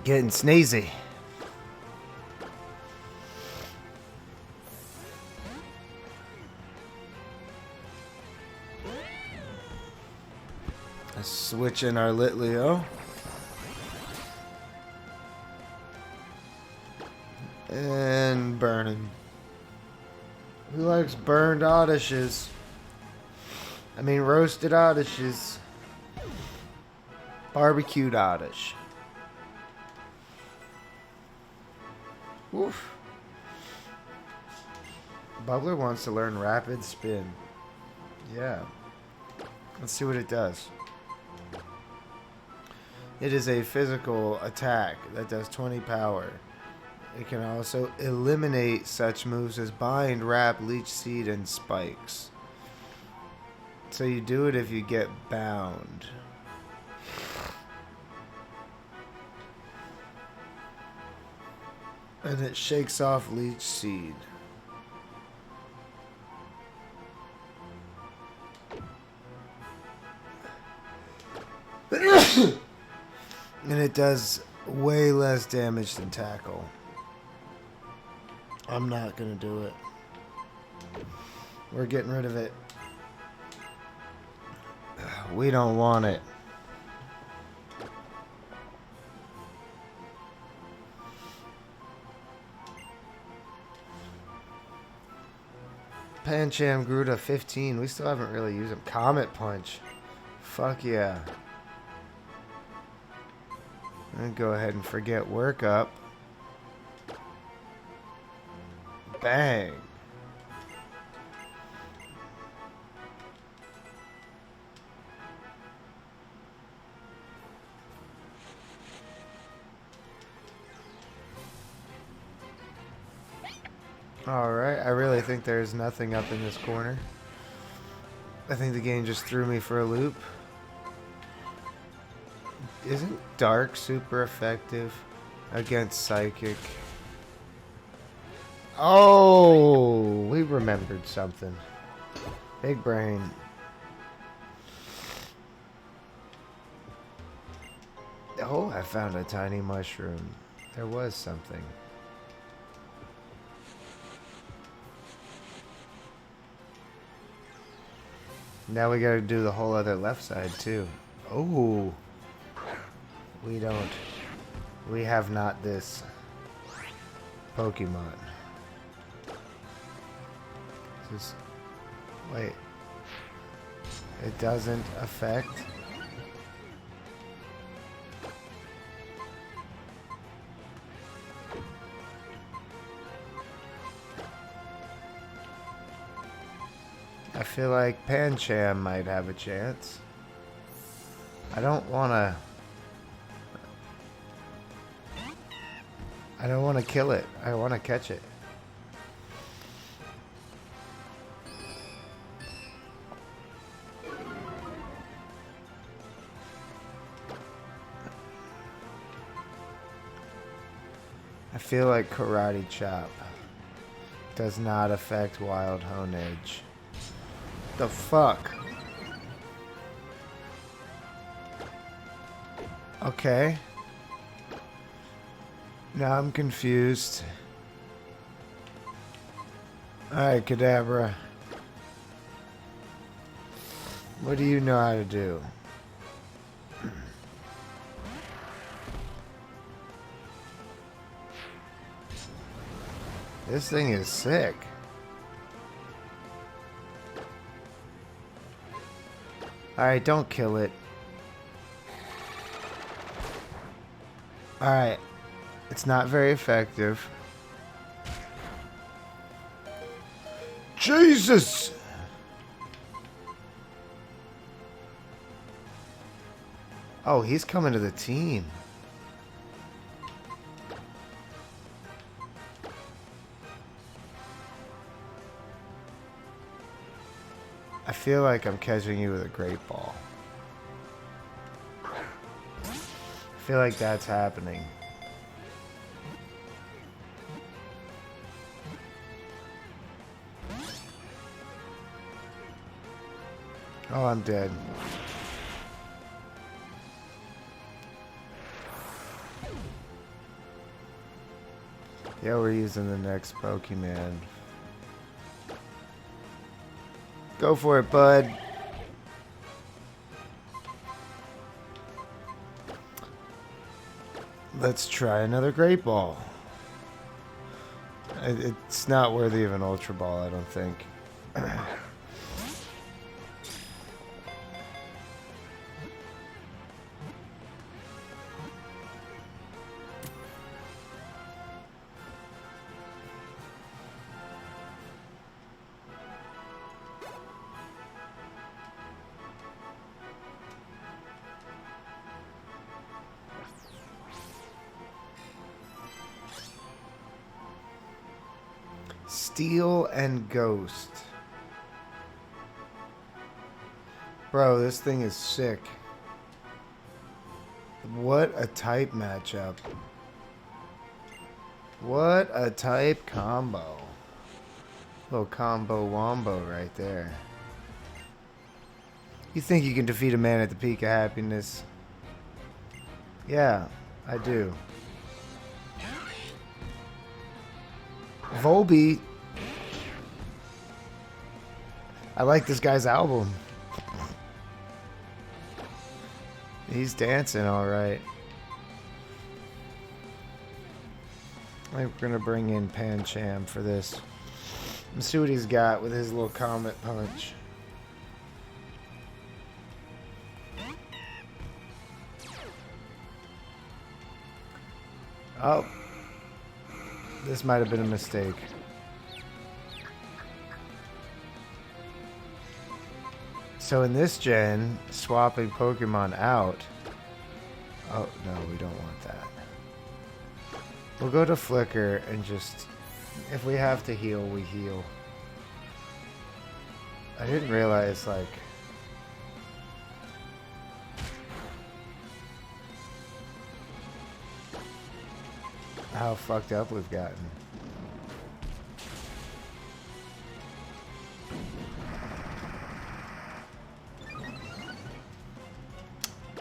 Getting sneezy. Let's switch in our Litleo. And burning. Who likes burned Oddishes? I mean roasted Oddishes. Barbecued Oddish. Oof. Bubbler wants to learn Rapid Spin. Yeah. Let's see what it does. It is a physical attack that does 20 power. It can also eliminate such moves as Bind, Wrap, Leech Seed, and Spikes. So you do it if you get bound. And it shakes off Leech Seed. And it does way less damage than Tackle. I'm not gonna do it. We're getting rid of it. We don't want it. Pancham grew to 15. We still haven't really used him. Comet Punch. Fuck yeah. I'm gonna go ahead and forget Work Up. Bang. Alright, I really think there's nothing up in this corner. I think the game just threw me for a loop. Isn't Dark super effective against Psychic? Oh, we remembered something. Big brain. Oh, I found a tiny mushroom. There was something. Now we gotta do the whole other left side too. Oh. We have not this Pokemon. Just wait. It doesn't affect. I feel like Pancham might have a chance. I don't want to kill it. I want to catch it. I feel like Karate Chop does not affect Wild Honedge. The fuck? Okay. Now I'm confused. Alright, Kadabra. What do you know how to do? This thing is sick. Alright, don't kill it. Alright. It's not very effective. Jesus! Oh, he's coming to the team. I feel like I'm catching you with a great ball. I feel like that's happening. Oh, I'm dead. Yeah, we're using the next Pokemon. Go for it, bud. Let's try another Great Ball. It's not worthy of an Ultra Ball, I don't think. Steel and Ghost. Bro, this thing is sick. What a type matchup. What a type combo. Little combo wombo right there. You think you can defeat a man at the peak of happiness? Yeah, I do. Volby. I like this guy's album. He's dancing all right. I think we're going to bring in Pancham for this. Let's see what he's got with his little Comet Punch. Oh. This might have been a mistake. So in this gen, swapping Pokemon out... Oh, no, we don't want that. We'll go to Flicker and just... If we have to heal, we heal. I didn't realize, like... how fucked up we've gotten.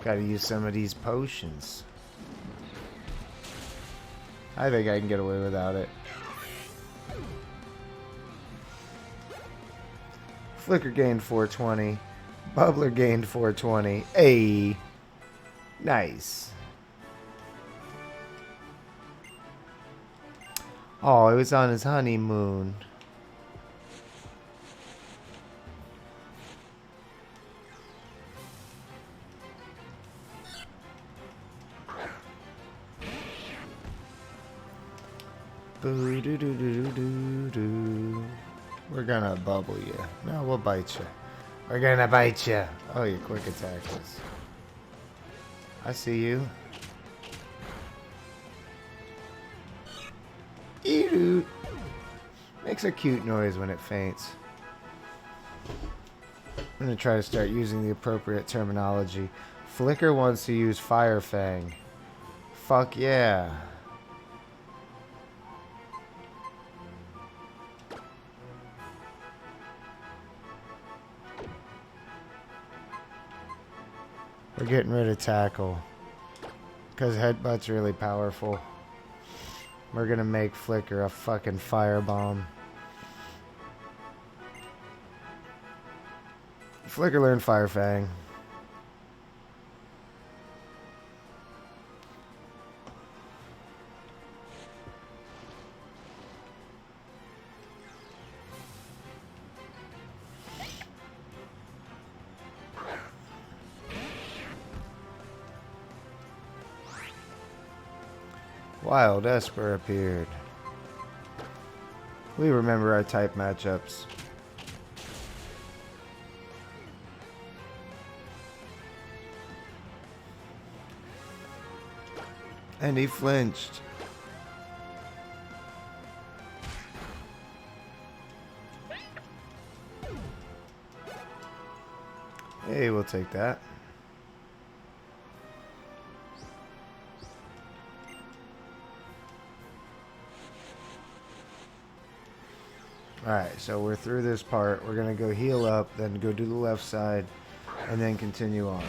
Gotta use some of these potions. I think I can get away without it. Flicker gained 420. Bubbler gained 420. Ayy. Nice. Oh, he was on his honeymoon. Boo doo doo doo doo doo doo. We're gonna bubble you. No, we'll bite you. We're gonna bite you. Oh, you quick attack us. I see you. Ew. Makes a cute noise when it faints. I'm gonna try to start using the appropriate terminology. Flicker wants to use Fire Fang. Fuck yeah. We're getting rid of Tackle. Because Headbutt's really powerful. We're gonna make Flicker a fucking firebomb. Flicker learned Fire Fang. Wild Esper appeared. We remember our type matchups. And he flinched. Hey, we'll take that. Alright, so we're through this part. We're going to go heal up, then go do the left side, and then continue on.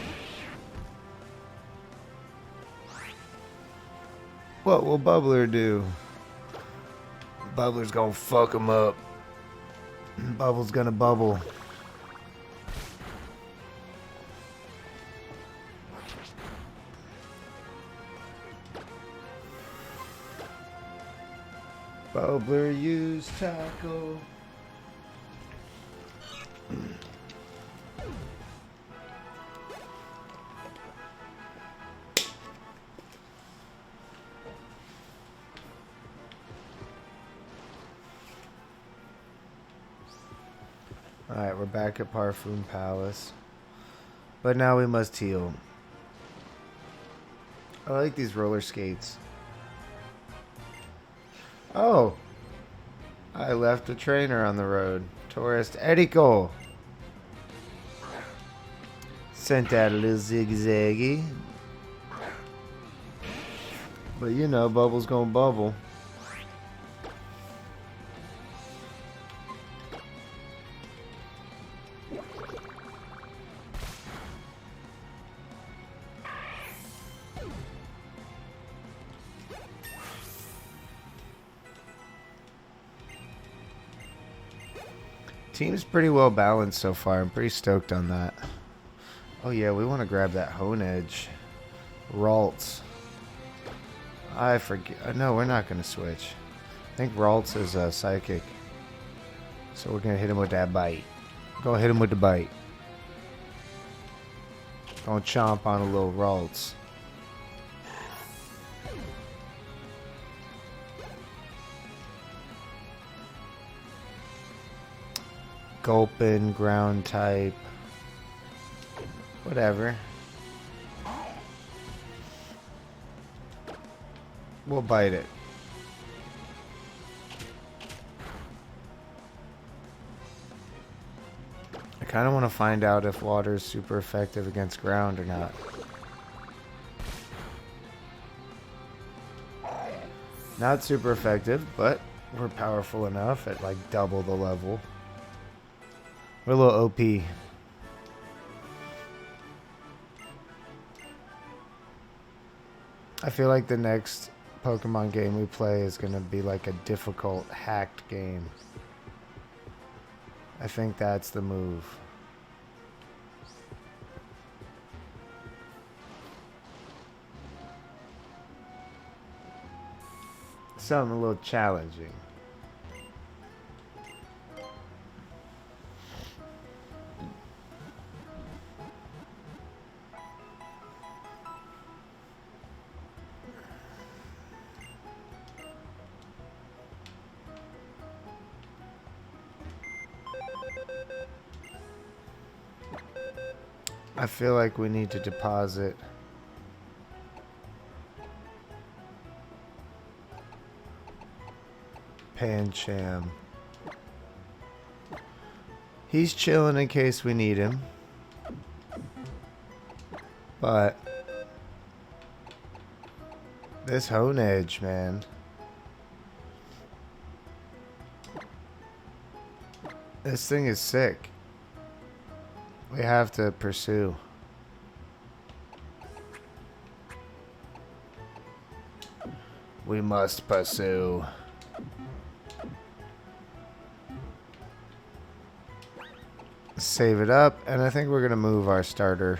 What will Bubbler do? Bubbler's gonna fuck him up. Bubble's gonna bubble. Bubbler use tackle. Alright, we're back at Parfum Palace. But now we must heal. I like these roller skates. Oh! I left a trainer on the road. Tourist Eriko. Sent out a little zigzaggy. But you know, Bubble's gonna bubble. Team's pretty well balanced so far. I'm pretty stoked on that. Oh yeah, we want to grab that Hone Edge. Ralts. I forget. No, we're not going to switch. I think Ralts is a psychic. So we're going to hit him with that bite. Go hit him with the bite. Gonna chomp on a little Ralts. Gulpin, ground type. Whatever. We'll bite it. I kind of want to find out if water is super effective against ground or not. Not super effective, but we're powerful enough at like double the level. We're a little OP. I feel like the next Pokemon game we play is going to be like a difficult, hacked game. I think that's the move. Something a little challenging. I feel like we need to deposit Pancham. He's chilling in case we need him. But this Hone Edge, man. This thing is sick. We have to pursue. We must pursue. Save it up, and I think we're gonna move our starter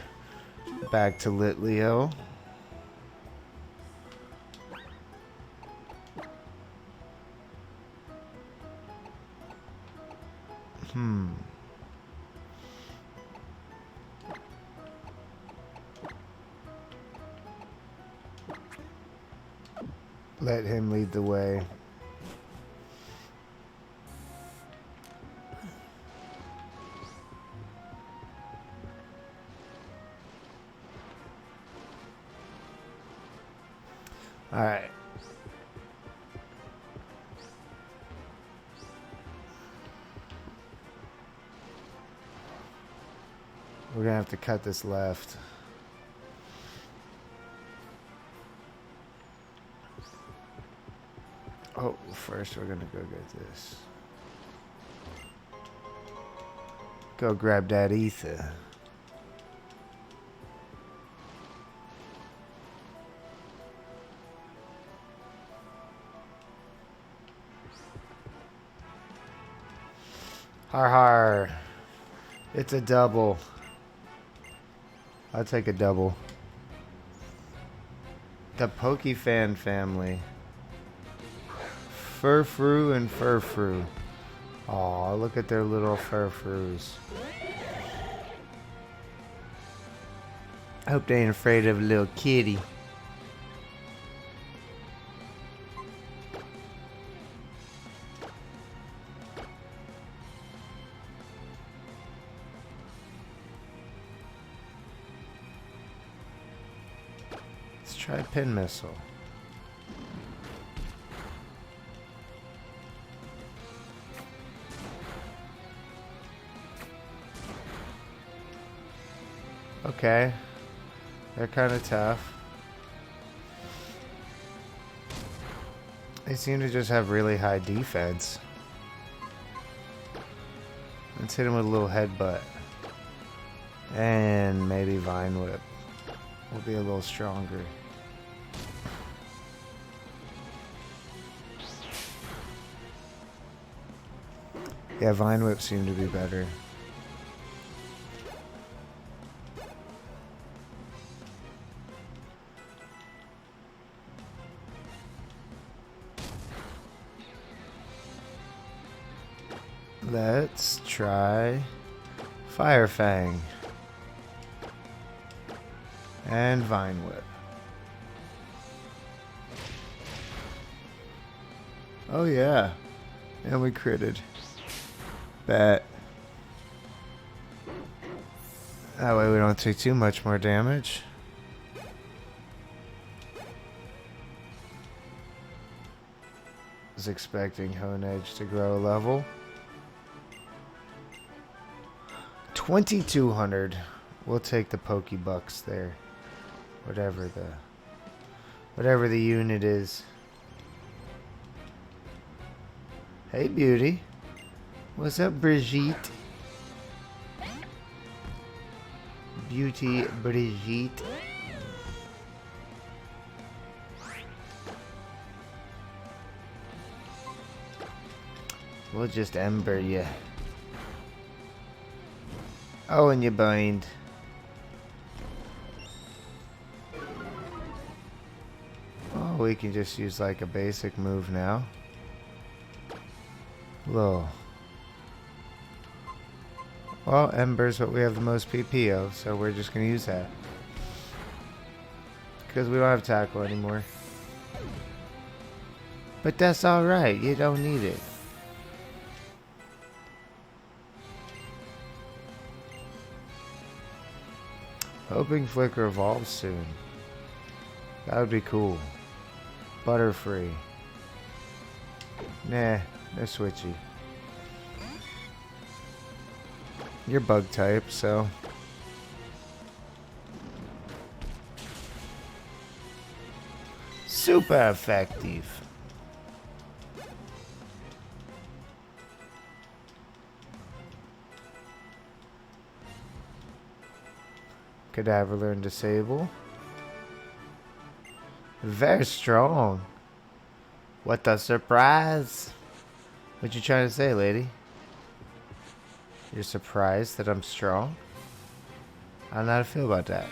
back to Litleo. Let him lead the way. All right. We're gonna have to cut this left. Oh, first we're gonna go get this. Go grab that ether. Har har. It's a double. I'll take a double. The Pokefan family. Furfru and Furfru. Aw, look at their little Furfrus. I hope they ain't afraid of a little kitty. Let's try pin missile. Okay. They're kind of tough. They seem to just have really high defense. Let's hit him with a little headbutt. And maybe Vine Whip will be a little stronger. Yeah, Vine Whip seemed to be better. Let's try Fire Fang and Vine Whip. Oh yeah, and we critted. Bet. That way we don't take too much more damage. Was expecting Hone Edge to grow a level. 2200. We'll take the Pokebucks there. Whatever the unit is. Hey beauty. What's up, Brigitte? Beauty Brigitte. We'll just ember you. Oh, and you bind. Oh, we can just use like a basic move now. Low. Well, Ember's what we have the most PP of, so we're just going to use that. Because we don't have tackle anymore. But that's alright, you don't need it. Hoping Flicker evolves soon. That would be cool. Butterfree. Nah, they're switchy. You're bug type, so. Super effective. Cadaver learn disable. Very strong. What a surprise. What you trying to say, lady? You're surprised that I'm strong? I don't know how to feel about that.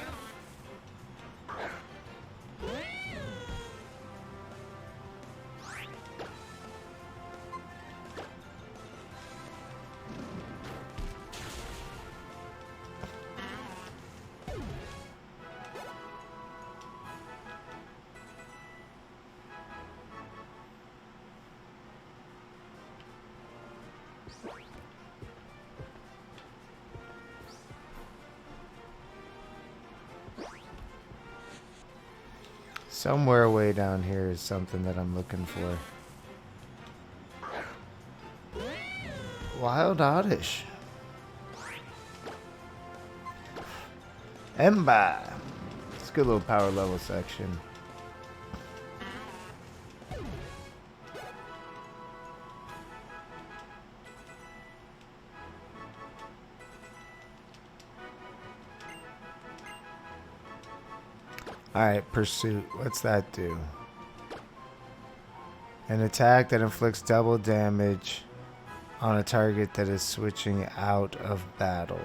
Somewhere way down here is something that I'm looking for. Wild Oddish. Ember. It's a good little power level section. Alright, Pursuit. What's that do? An attack that inflicts double damage on a target that is switching out of battle.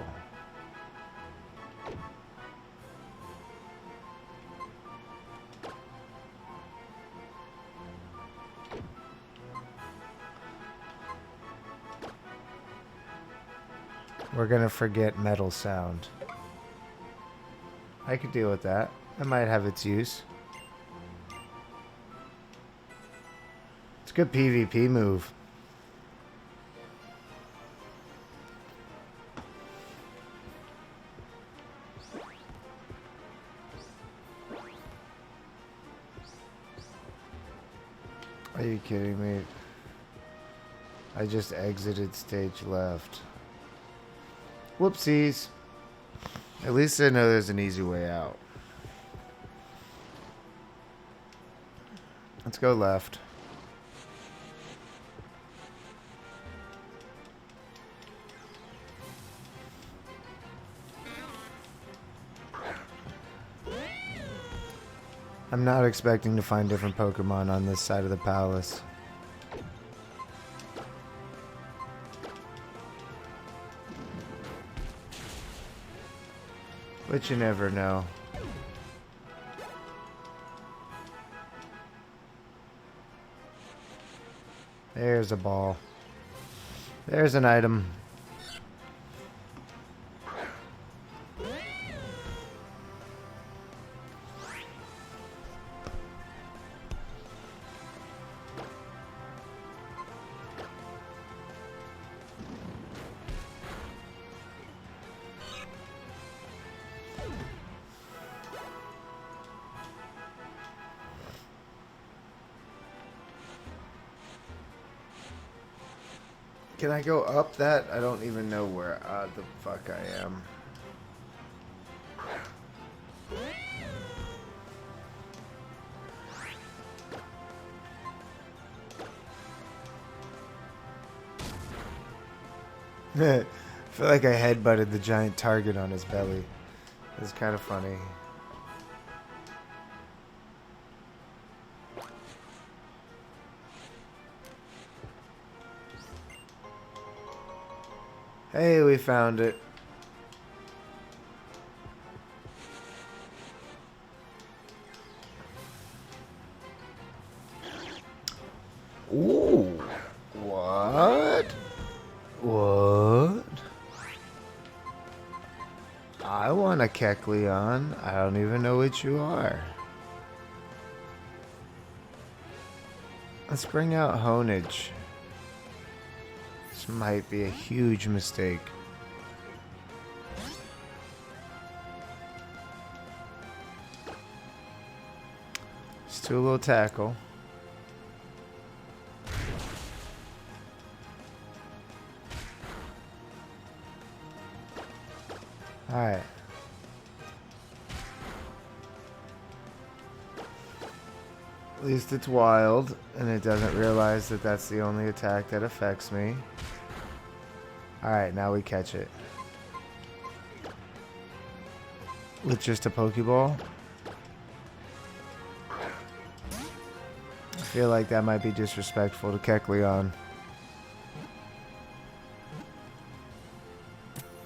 We're gonna forget metal sound. I could deal with that. That might have its use. It's a good PvP move. Are you kidding me? I just exited stage left. Whoopsies. At least I know there's an easy way out. Let's go left. I'm not expecting to find different Pokemon on this side of the palace. But you never know. There's a ball. There's an item. Can I go up that? I don't even know where the fuck I am. I feel like I headbutted the giant target on his belly. It's kind of funny. Hey, we found it. Ooh. What? What? I want a Kecleon. I don't even know what you are. Let's bring out Honage. This might be a huge mistake. Let's do a little tackle. Alright. At least it's wild, and it doesn't realize that that's the only attack that affects me. Alright, now we catch it. With just a Pokeball? I feel like that might be disrespectful to Kecleon.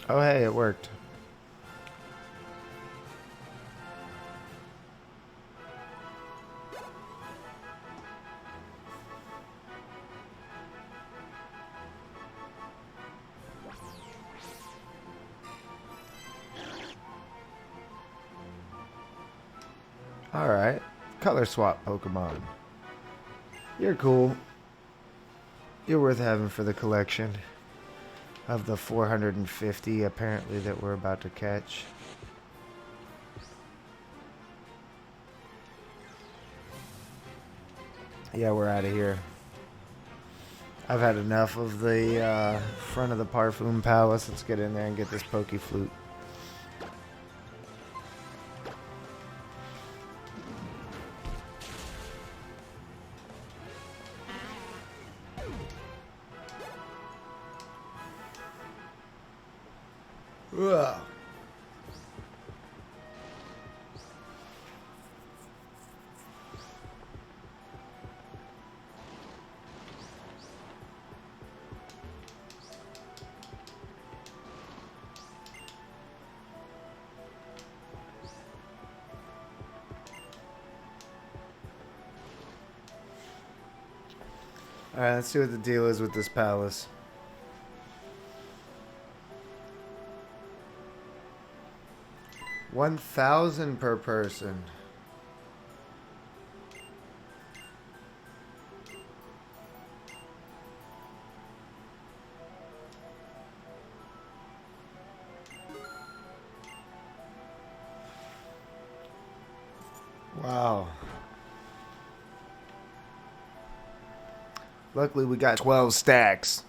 Oh hey, it worked. Alright. Color swap Pokemon. You're cool. You're worth having for the collection of the 450 apparently that we're about to catch. Yeah, we're out of here. I've had enough of the front of the Parfum Palace. Let's get in there and get this Pokeflute. Ugh. Alright, let's see what the deal is with this palace. $1,000 per person. Wow. Luckily, we got 12 stacks.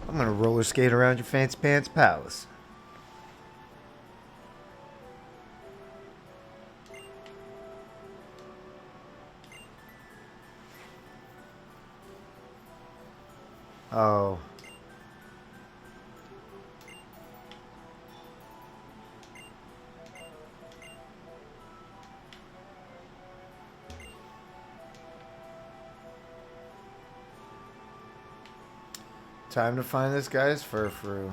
I'm gonna roller skate around your fancy pants palace. Oh. Time to find this guy's furfrou.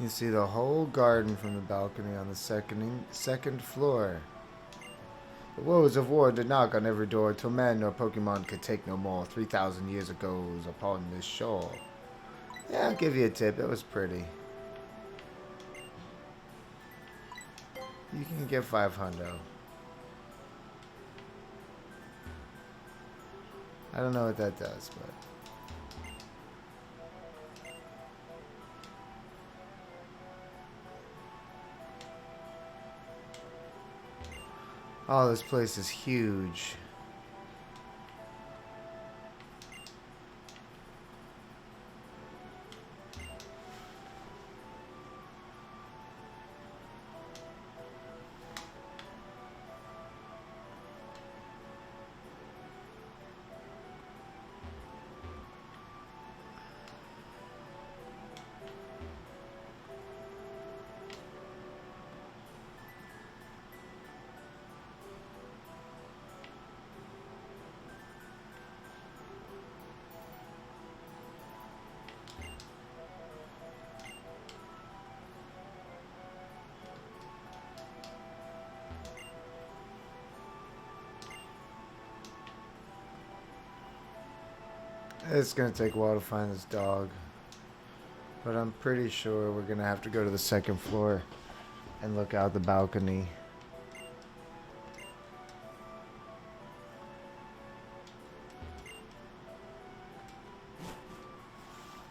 You see the whole garden from the balcony on the second floor. The woes of war did knock on every door till man nor Pokemon could take no more. 3,000 years ago upon this shore. Yeah, I'll give you a tip. It was pretty. You can get 500. I don't know what that does, but... Oh, this place is huge. It's gonna take a while to find this dog. But I'm pretty sure we're gonna have to go to the second floor and look out the balcony.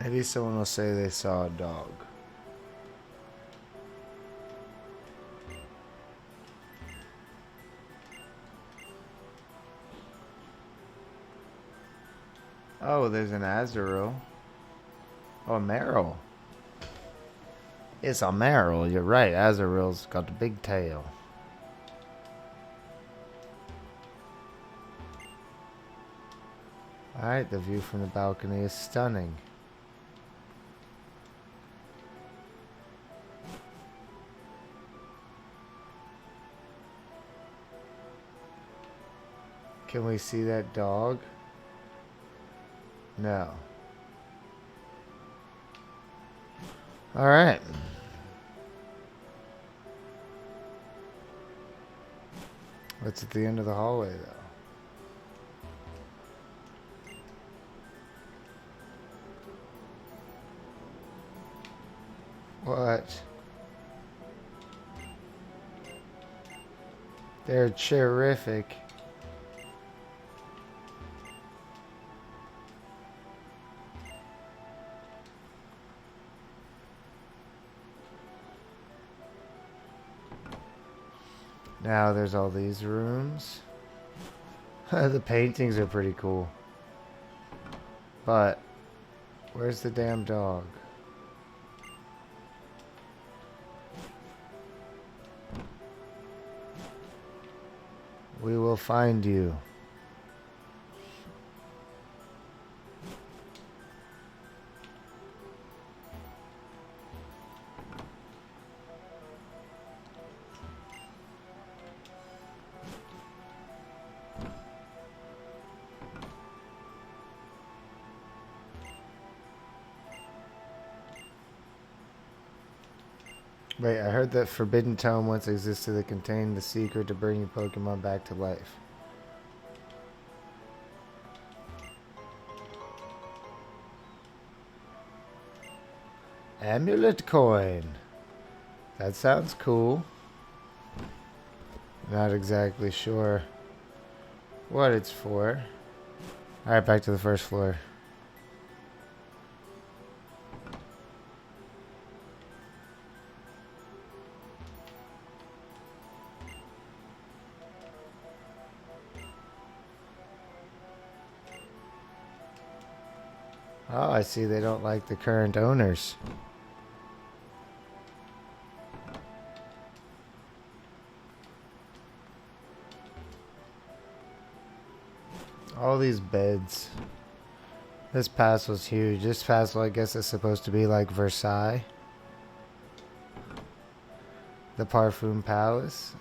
Maybe someone will say they saw a dog. Oh, there's an Azurill. Oh, a Meryl. It's a Meryl, you're right. Azurill's got the big tail. Alright, the view from the balcony is stunning. Can we see that dog? No. Alright. What's at the end of the hallway, though? What? They're terrific. Now there's all these rooms. The paintings are pretty cool. But where's the damn dog? We will find you. Wait, I heard that Forbidden Tome once existed that contained the secret to bringing Pokemon back to life. Amulet coin. That sounds cool. Not exactly sure what it's for. Alright, back to the first floor. Oh, I see they don't like the current owners. All these beds. This castle's huge. This castle, I guess, is supposed to be like Versailles. The Parfum Palace.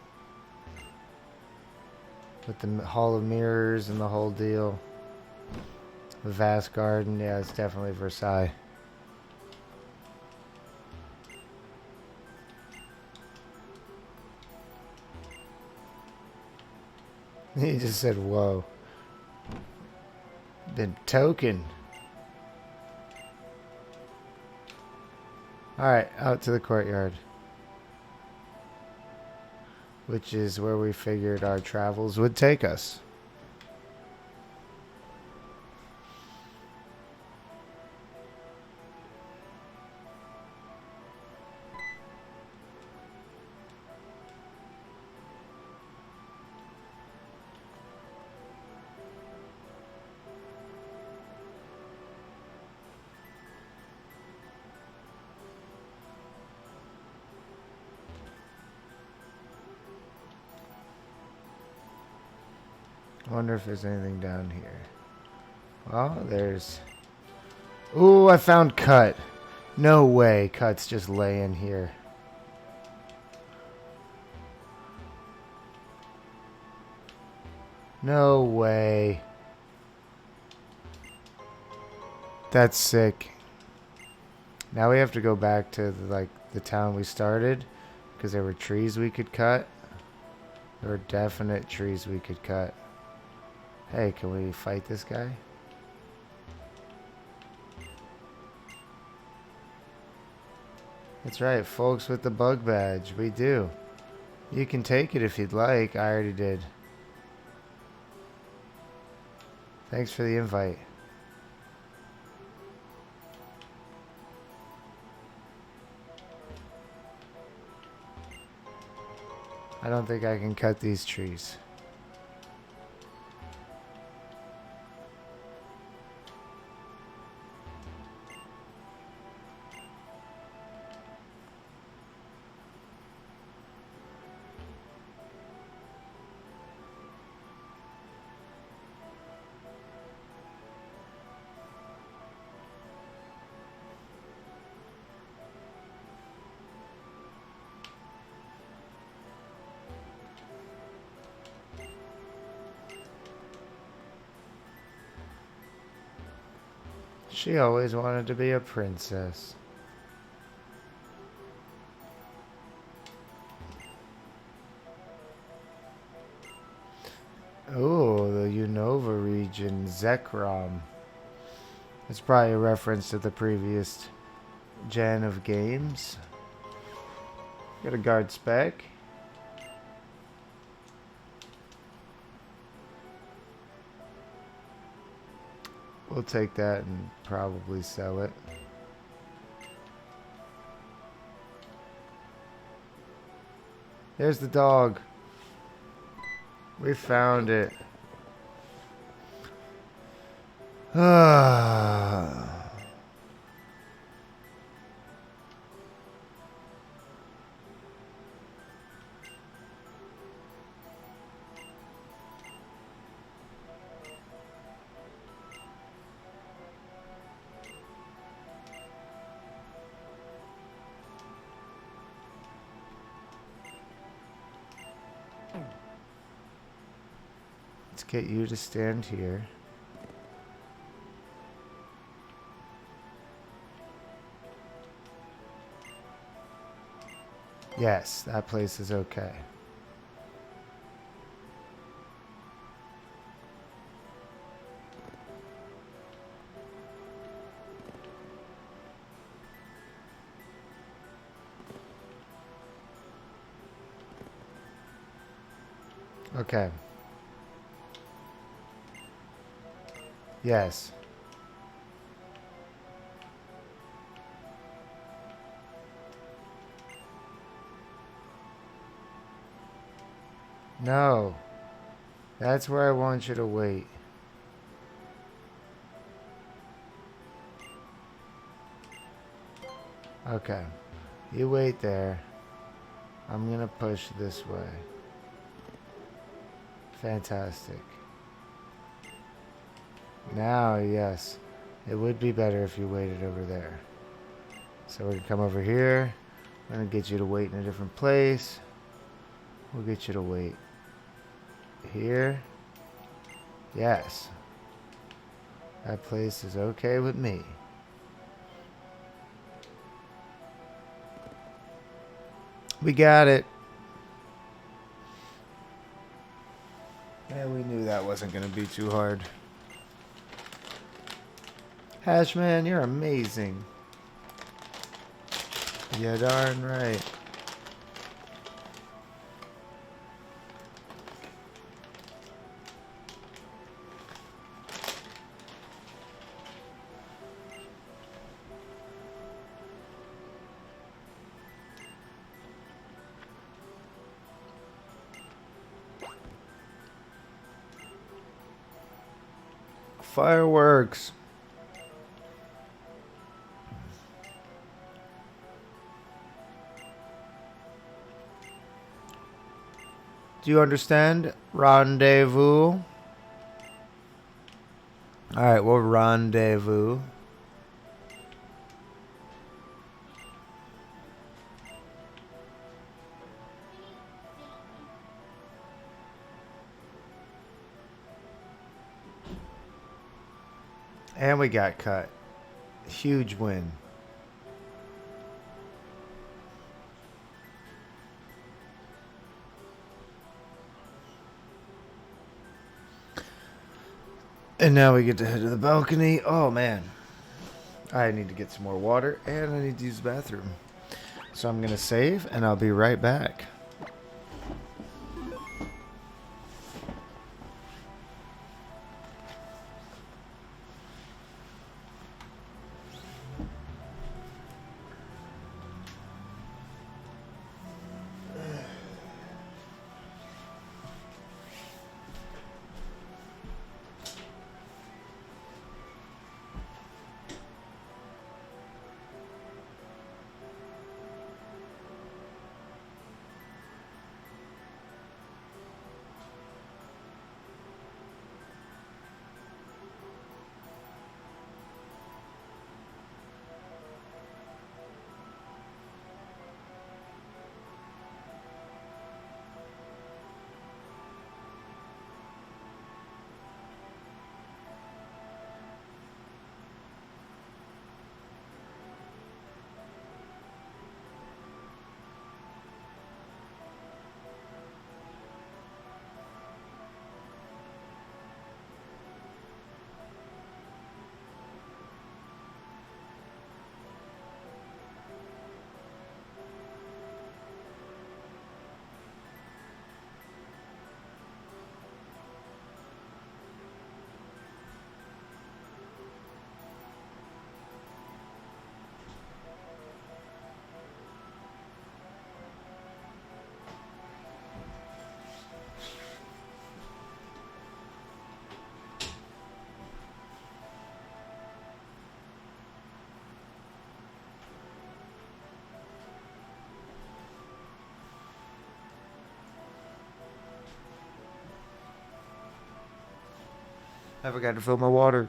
With the Hall of Mirrors and the whole deal. The vast garden. Yeah, it's definitely Versailles. He just said, whoa. The token. Alright, out to the courtyard. Which is where we figured our travels would take us. I wonder if there's anything down here. Well, there's... Ooh, I found Cut. No way Cut's just laying here. No way. That's sick. Now we have to go back to the town we started because there were trees we could cut. There were definite trees we could cut. Hey, can we fight this guy? That's right, folks with the bug badge. We do. You can take it if you'd like. I already did. Thanks for the invite. I don't think I can cut these trees. She always wanted to be a princess. Oh, the Unova region, Zekrom. It's probably a reference to the previous gen of games. Got a guard spec. We'll take that and probably sell it. There's the dog. We found it. Let's get you to stand here. Yes, that place is okay. Okay. Yes. No. That's where I want you to wait. Okay. You wait there. I'm gonna push this way. Fantastic. Now, yes. It would be better if you waited over there. So we're gonna come over here. We're gonna get you to wait in a different place. We'll get you to wait here. Yes. That place is okay with me. We got it. And we knew that wasn't going to be too hard. Hashman, you're amazing. Yeah, darn right. Fireworks. Do you understand? Rendezvous. Alright, we'll rendezvous. And we got cut. Huge win. And now we get to head to the balcony. Oh, man. I need to get some more water, and I need to use the bathroom. So I'm going to save, and I'll be right back. I forgot to fill my water.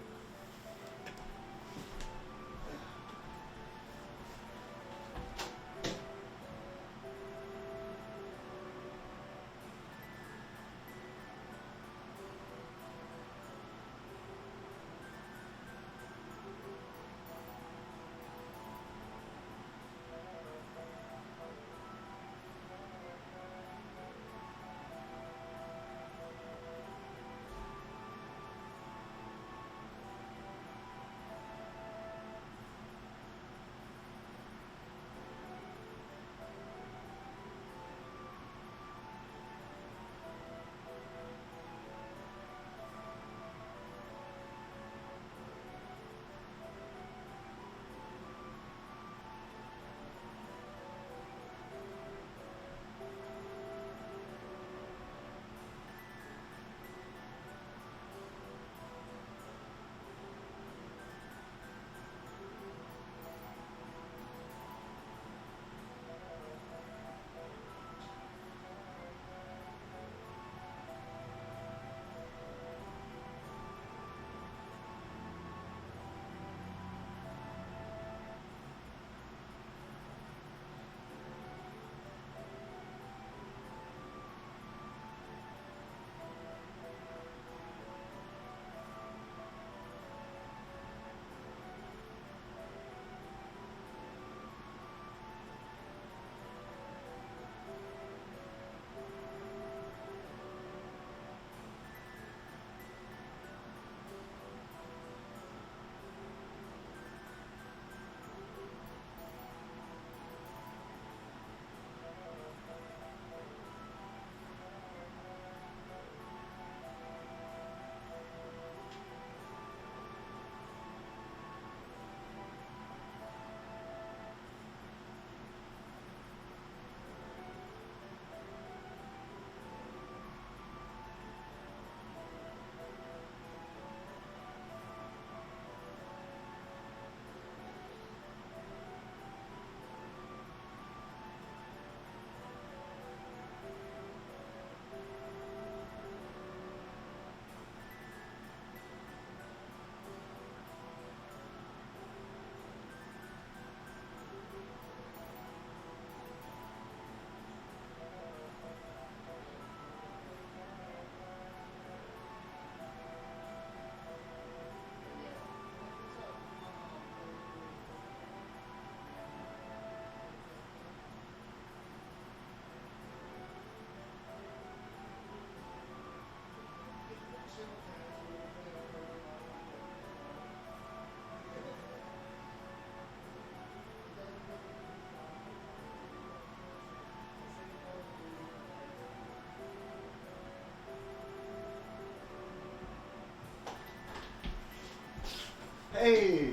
Hey,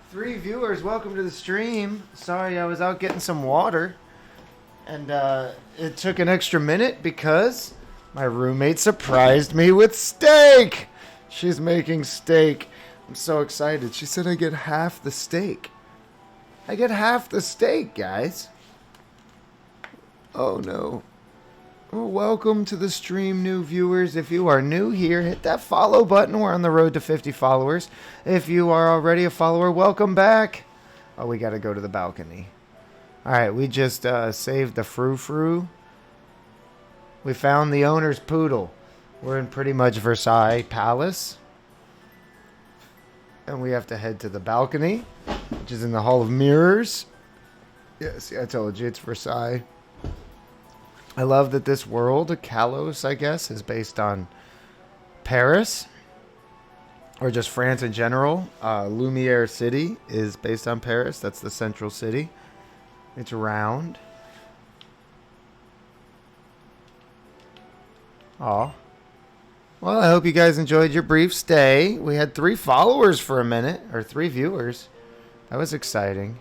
3 viewers, welcome to the stream. Sorry, I was out getting some water, and it took an extra minute because my roommate surprised me with steak. She's making steak. I'm so excited. She said I get half the steak. I get half the steak, guys. Oh no. Well, welcome to the stream, new viewers. If you are new here, hit that follow button. We're on the road to 50 followers. If you are already a follower, welcome back. Oh, we got to go to the balcony. All right, we just saved the frou-frou. We found the owner's poodle. We're in pretty much Versailles Palace. And we have to head to the balcony, which is in the Hall of Mirrors. Yes, I told you, it's Versailles. I love that this world, Kalos, I guess, is based on Paris. Or just France in general. Lumiere City is based on Paris. That's the central city. It's round. Aw. Well, I hope you guys enjoyed your brief stay. We had 3 followers for a minute. Or 3 viewers. That was exciting.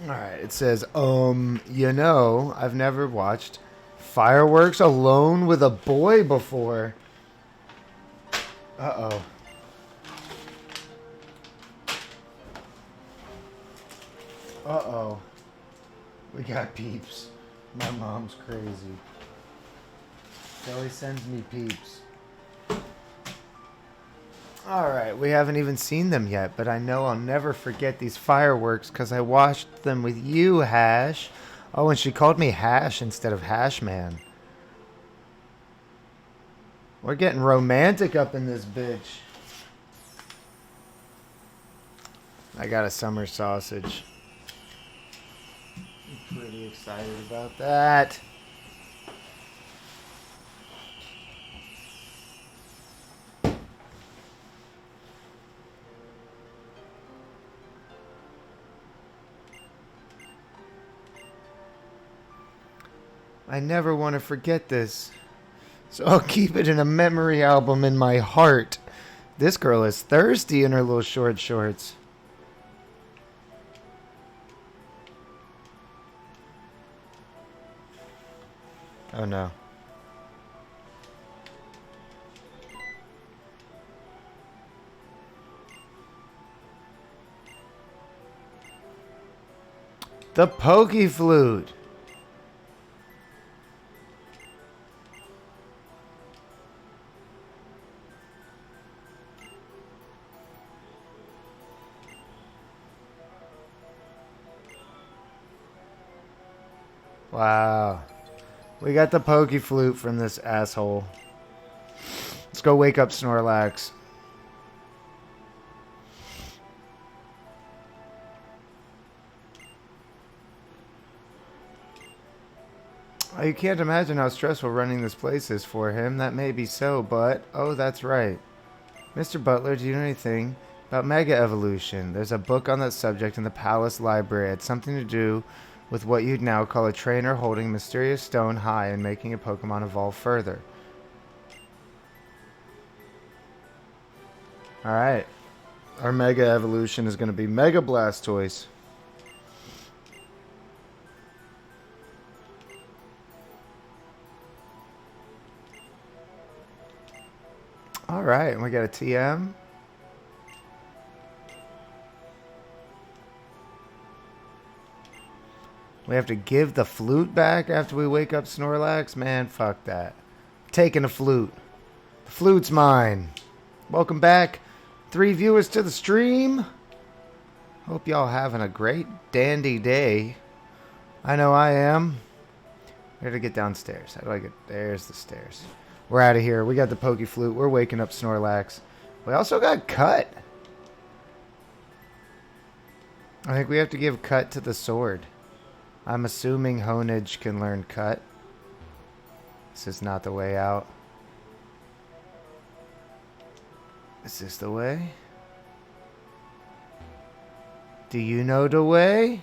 Alright, it says, you know, I've never watched fireworks alone with a boy before. Uh-oh. Uh-oh. We got peeps. My mom's crazy. Kelly sends me peeps. Alright, we haven't even seen them yet, but I know I'll never forget these fireworks because I watched them with you, Hash. Oh, and she called me Hash instead of Hash Man. We're getting romantic up in this bitch. I got a summer sausage. I'm pretty excited about that. I never want to forget this, so I'll keep it in a memory album in my heart. This girl is thirsty in her little short shorts. Oh no. The pokey flute. Wow. We got the pokey flute from this asshole. Let's go wake up Snorlax. Oh, you can't imagine how stressful running this place is for him. That may be so, but... Oh, that's right. Mr. Butler, do you know anything about Mega Evolution? There's a book on that subject in the Palace Library. It's something to do with what you'd now call a trainer holding a mysterious stone high and making a Pokemon evolve further. Alright. Our Mega Evolution is going to be Mega Blastoise. Alright, and we got a TM. We have to give the flute back after we wake up Snorlax? Man, fuck that. I'm taking the flute. The flute's mine. Welcome back. 3 viewers to the stream. Hope y'all having a great dandy day. I know I am. Where to get downstairs? How do I get... There's the stairs. We're out of here. We got the pokey flute. We're waking up Snorlax. We also got Cut. I think we have to give Cut to the sword. I'm assuming Honage can learn Cut. This is not the way out. Is this the way? Do you know the way?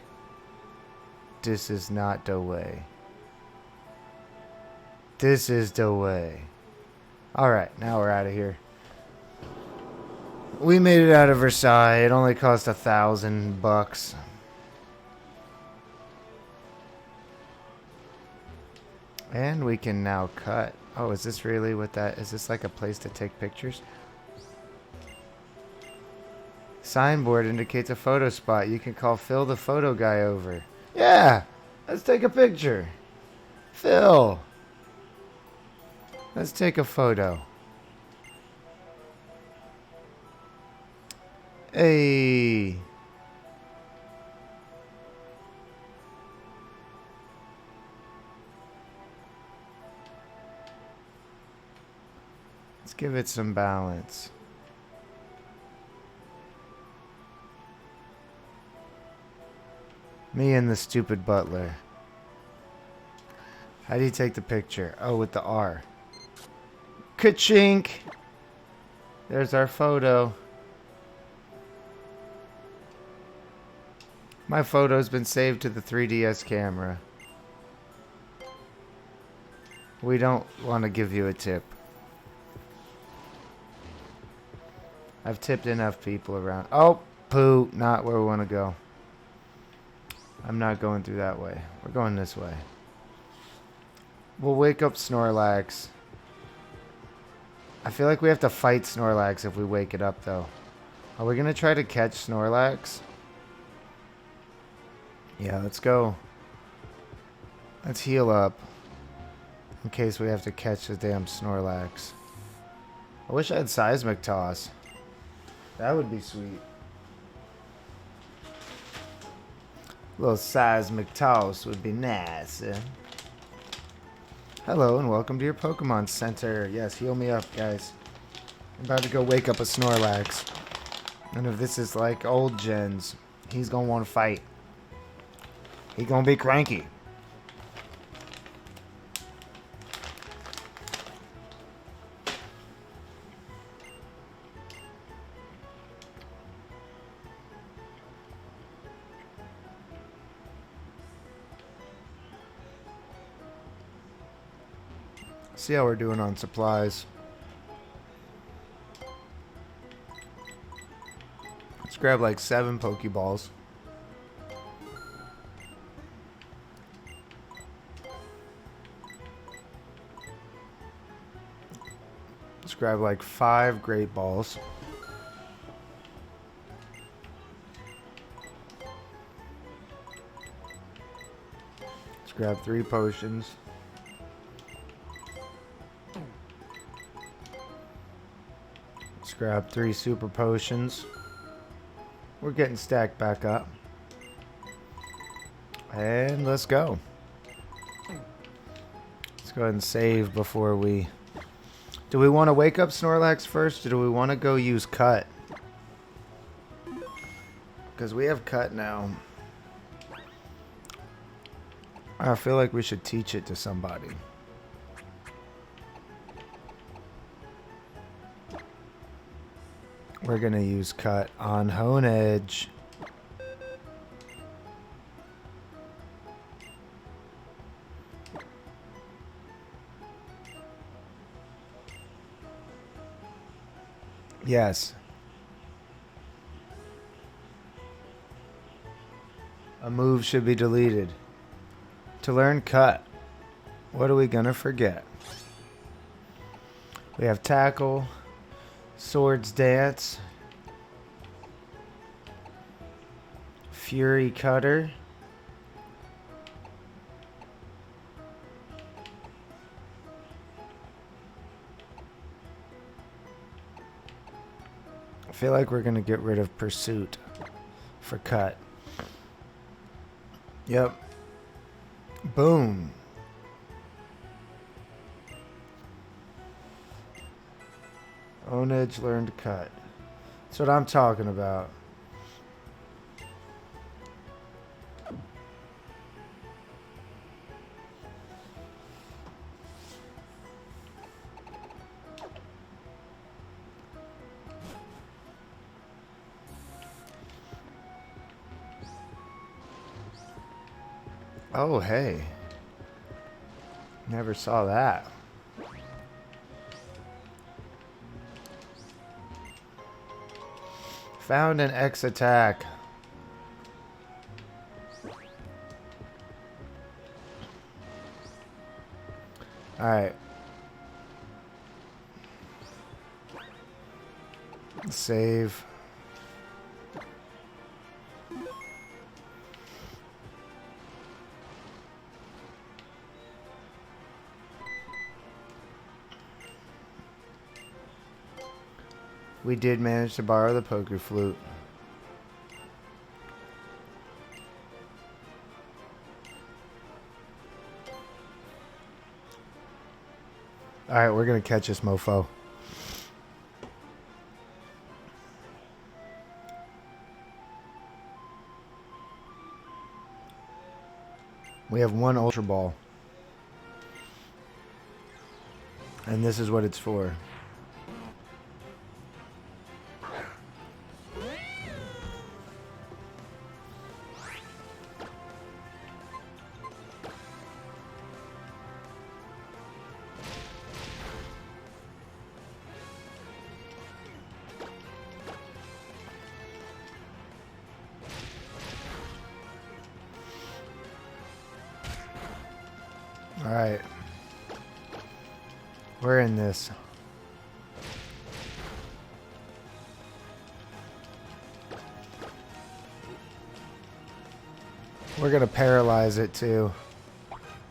This is not the way. This is the way. Alright, now we're out of here. We made it out of Versailles. It only cost $1,000. And we can now cut. Oh, is this really what that... Is this like a place to take pictures? Signboard indicates a photo spot. You can call Phil the photo guy over. Yeah! Let's take a picture. Phil! Let's take a photo. Hey! Let's give it some balance. Me and the stupid butler. How do you take the picture? Oh, with the R. Ka-chink! There's our photo. My photo's been saved to the 3DS camera. We don't want to give you a tip. I've tipped enough people around. Oh, poo. Not where we want to go. I'm not going through that way. We're going this way. We'll wake up Snorlax. I feel like we have to fight Snorlax if we wake it up, though. Are we going to try to catch Snorlax? Yeah, let's go. Let's heal up. In case we have to catch the damn Snorlax. I wish I had Seismic Toss. That would be sweet. A little Seismic Toss would be nice. Hello and welcome to your Pokemon Center. Yes, heal me up, guys. I'm about to go wake up a Snorlax. And if this is like old gens, he's gonna want to fight. He gonna be cranky. See how we're doing on supplies. Let's grab like 7 Pokeballs. Let's grab like 5 Great Balls. Let's grab 3 potions. Let's grab 3 super potions. We're getting stacked back up. And let's go. Let's go ahead and save before we... Do we want to wake up Snorlax first, or do we want to go use Cut? Because we have Cut now. I feel like we should teach it to somebody. We're going to use Cut on Honedge. Yes. A move should be deleted. To learn Cut, what are we going to forget? We have Tackle, Swords Dance, Fury Cutter, I feel like we're going to get rid of Pursuit for Cut. Yep. Boom. Honedge learned Cut. That's what I'm talking about. Oh, hey. Never saw that. Found an X attack. Alright. Save. We did manage to borrow the poker flute. Alright, we're gonna catch this mofo. We have one Ultra Ball. And this is what it's for. Alright. We're in this. We're gonna paralyze it too.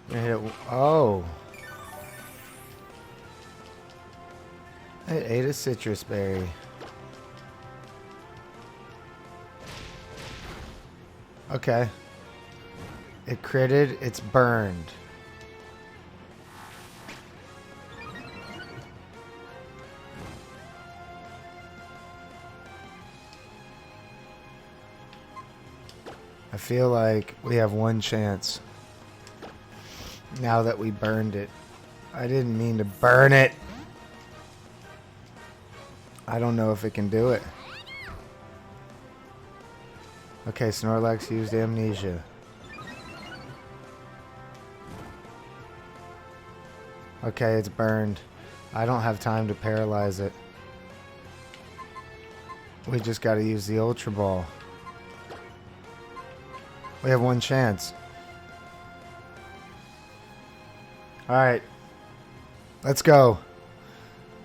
Hit it. Oh. It ate a citrus berry. Okay. It critted, it's burned. I feel like we have one chance. Now that we burned it. I didn't mean to burn it. I don't know if it can do it. Okay, Snorlax used amnesia. Okay, it's burned. I don't have time to paralyze it. We just gotta use the Ultra Ball. We have one chance. Alright. Let's go.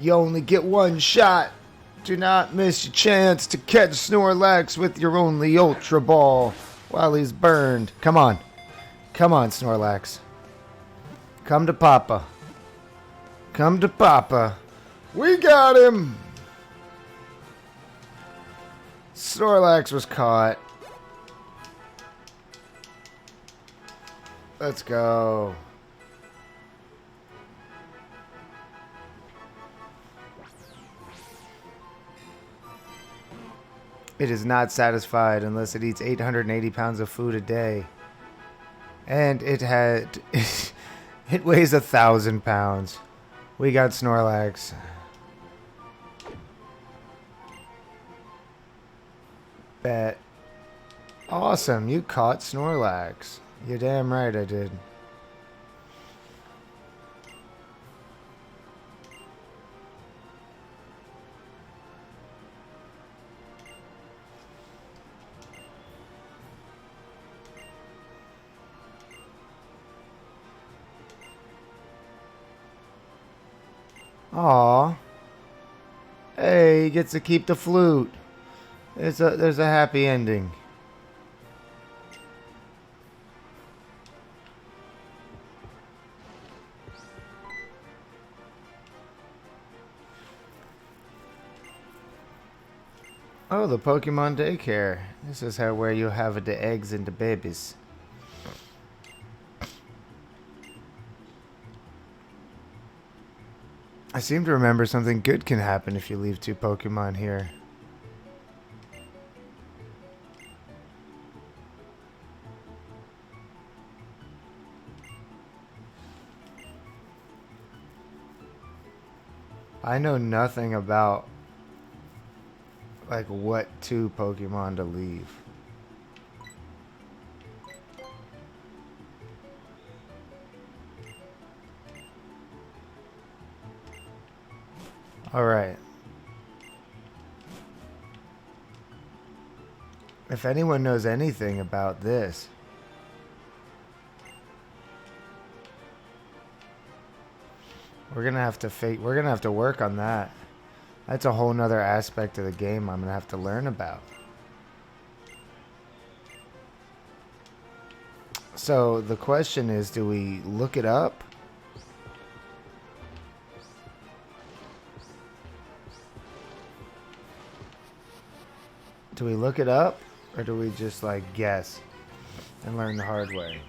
You only get one shot. Do not miss your chance to catch Snorlax with your only Ultra Ball while he's burned. Come on. Come on, Snorlax. Come to Papa. Come to Papa. We got him! Snorlax was caught. Let's go. It is not satisfied unless it eats 880 pounds of food a day. And it had... it weighs 1,000 pounds. We got Snorlax. Bet. Awesome, you caught Snorlax. You're damn right I did. Aw. Hey, he gets to keep the flute. There's a happy ending. Oh, the Pokemon daycare. This is where you have the eggs and the babies. I seem to remember something good can happen if you leave 2 Pokemon here. I know nothing about like what 2 Pokemon to leave. Alright. If anyone knows anything about this, we're gonna have to work on that. That's a whole nother aspect of the game I'm gonna have to learn about. So the question is, do we look it up? Do we look it up? Or do we just like guess and learn the hard way?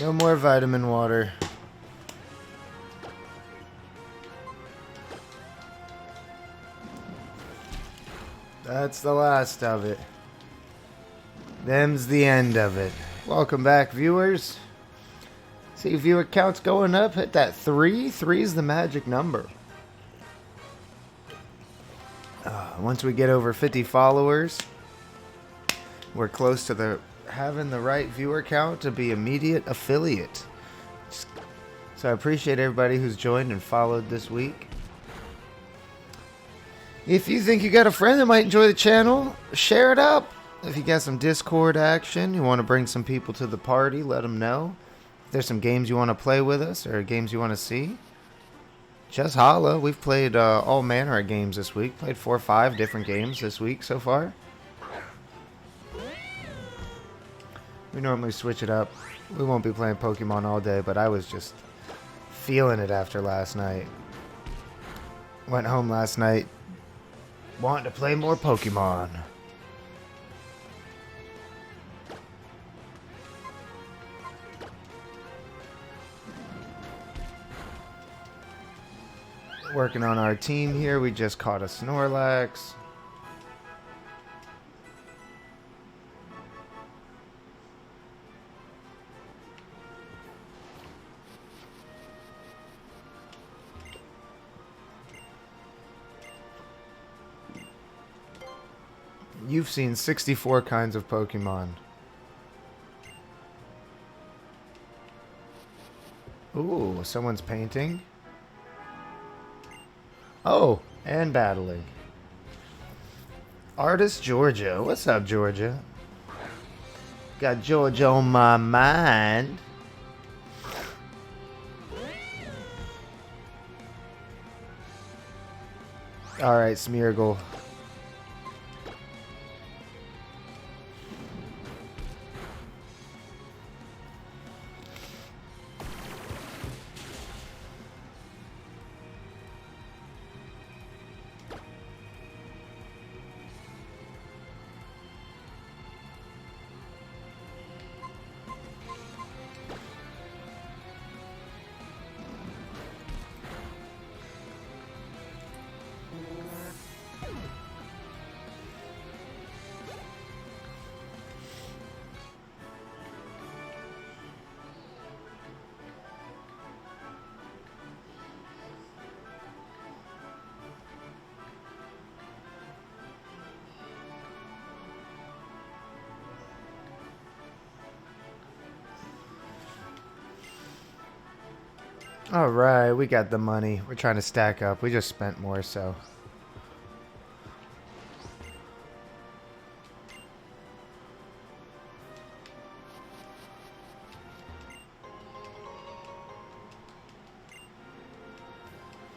No more vitamin water. That's the last of it. Them's the end of it. Welcome back, viewers. See viewer count's going up. Hit that 3. 3 is the magic number. Once we get over 50 followers, we're close to having the right viewer count to be immediate affiliate. So I appreciate everybody who's joined and followed this week. If you think you got a friend that might enjoy the channel, share it up. If you got some Discord action, you want to bring some people to the party, let them know. If there's some games you want to play with us or games you want to see, just holla. We've played all manner of games this week. Played 4 or 5 different games this week so far. We normally switch it up. We won't be playing Pokemon all day, but I was just feeling it after last night. Went home last night wanting to play more Pokemon. Working on our team here. We just caught a Snorlax. You've seen 64 kinds of Pokemon. Ooh, someone's painting. Oh, and battling. Artist Georgia. What's up, Georgia? Got Georgia on my mind. Alright, Smeargle. Alright, we got the money. We're trying to stack up. We just spent more, so.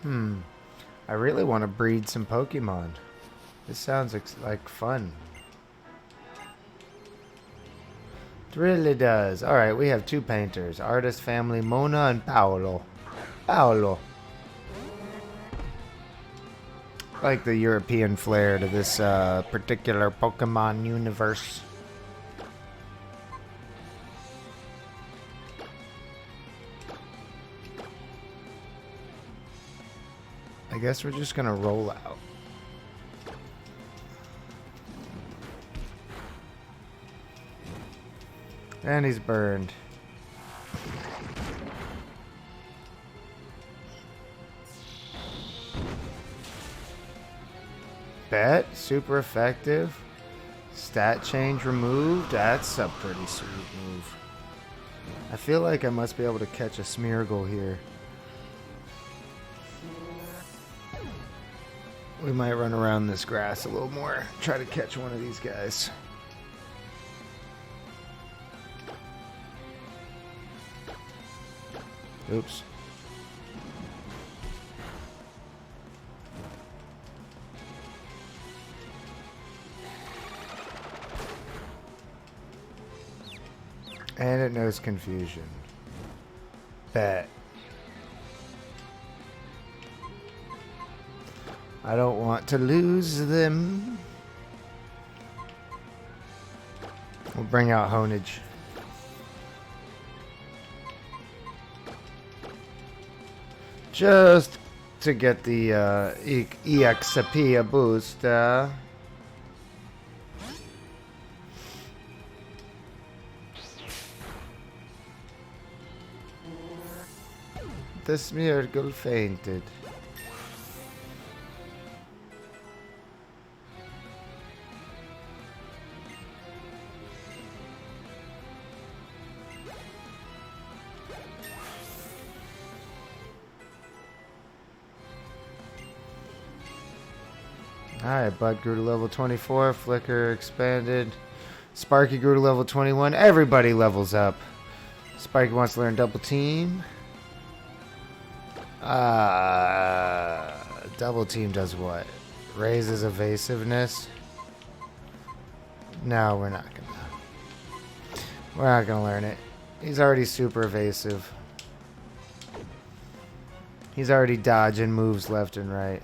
I really want to breed some Pokemon. This sounds like fun. It really does. Alright, we have 2 painters. Artist family, Mona and Paolo. Paolo. I like the European flair to this particular Pokemon universe. I guess we're just gonna roll out. And he's burned. Bet. Super effective. Stat change removed. That's a pretty sweet move. I feel like I must be able to catch a Smeargle here. We might run around this grass a little more. Try to catch one of these guys. Oops. And it knows confusion. Bet. I don't want to lose them. We'll bring out Honage. Just to get the EXP boost. The Smeargle fainted. Alright, Bud grew to level 24, Flicker expanded, Sparky grew to level 21, everybody levels up. Sparky wants to learn Double Team. Double Team does what? Raises evasiveness? No, we're not gonna learn it. He's already super evasive. He's already dodging moves left and right.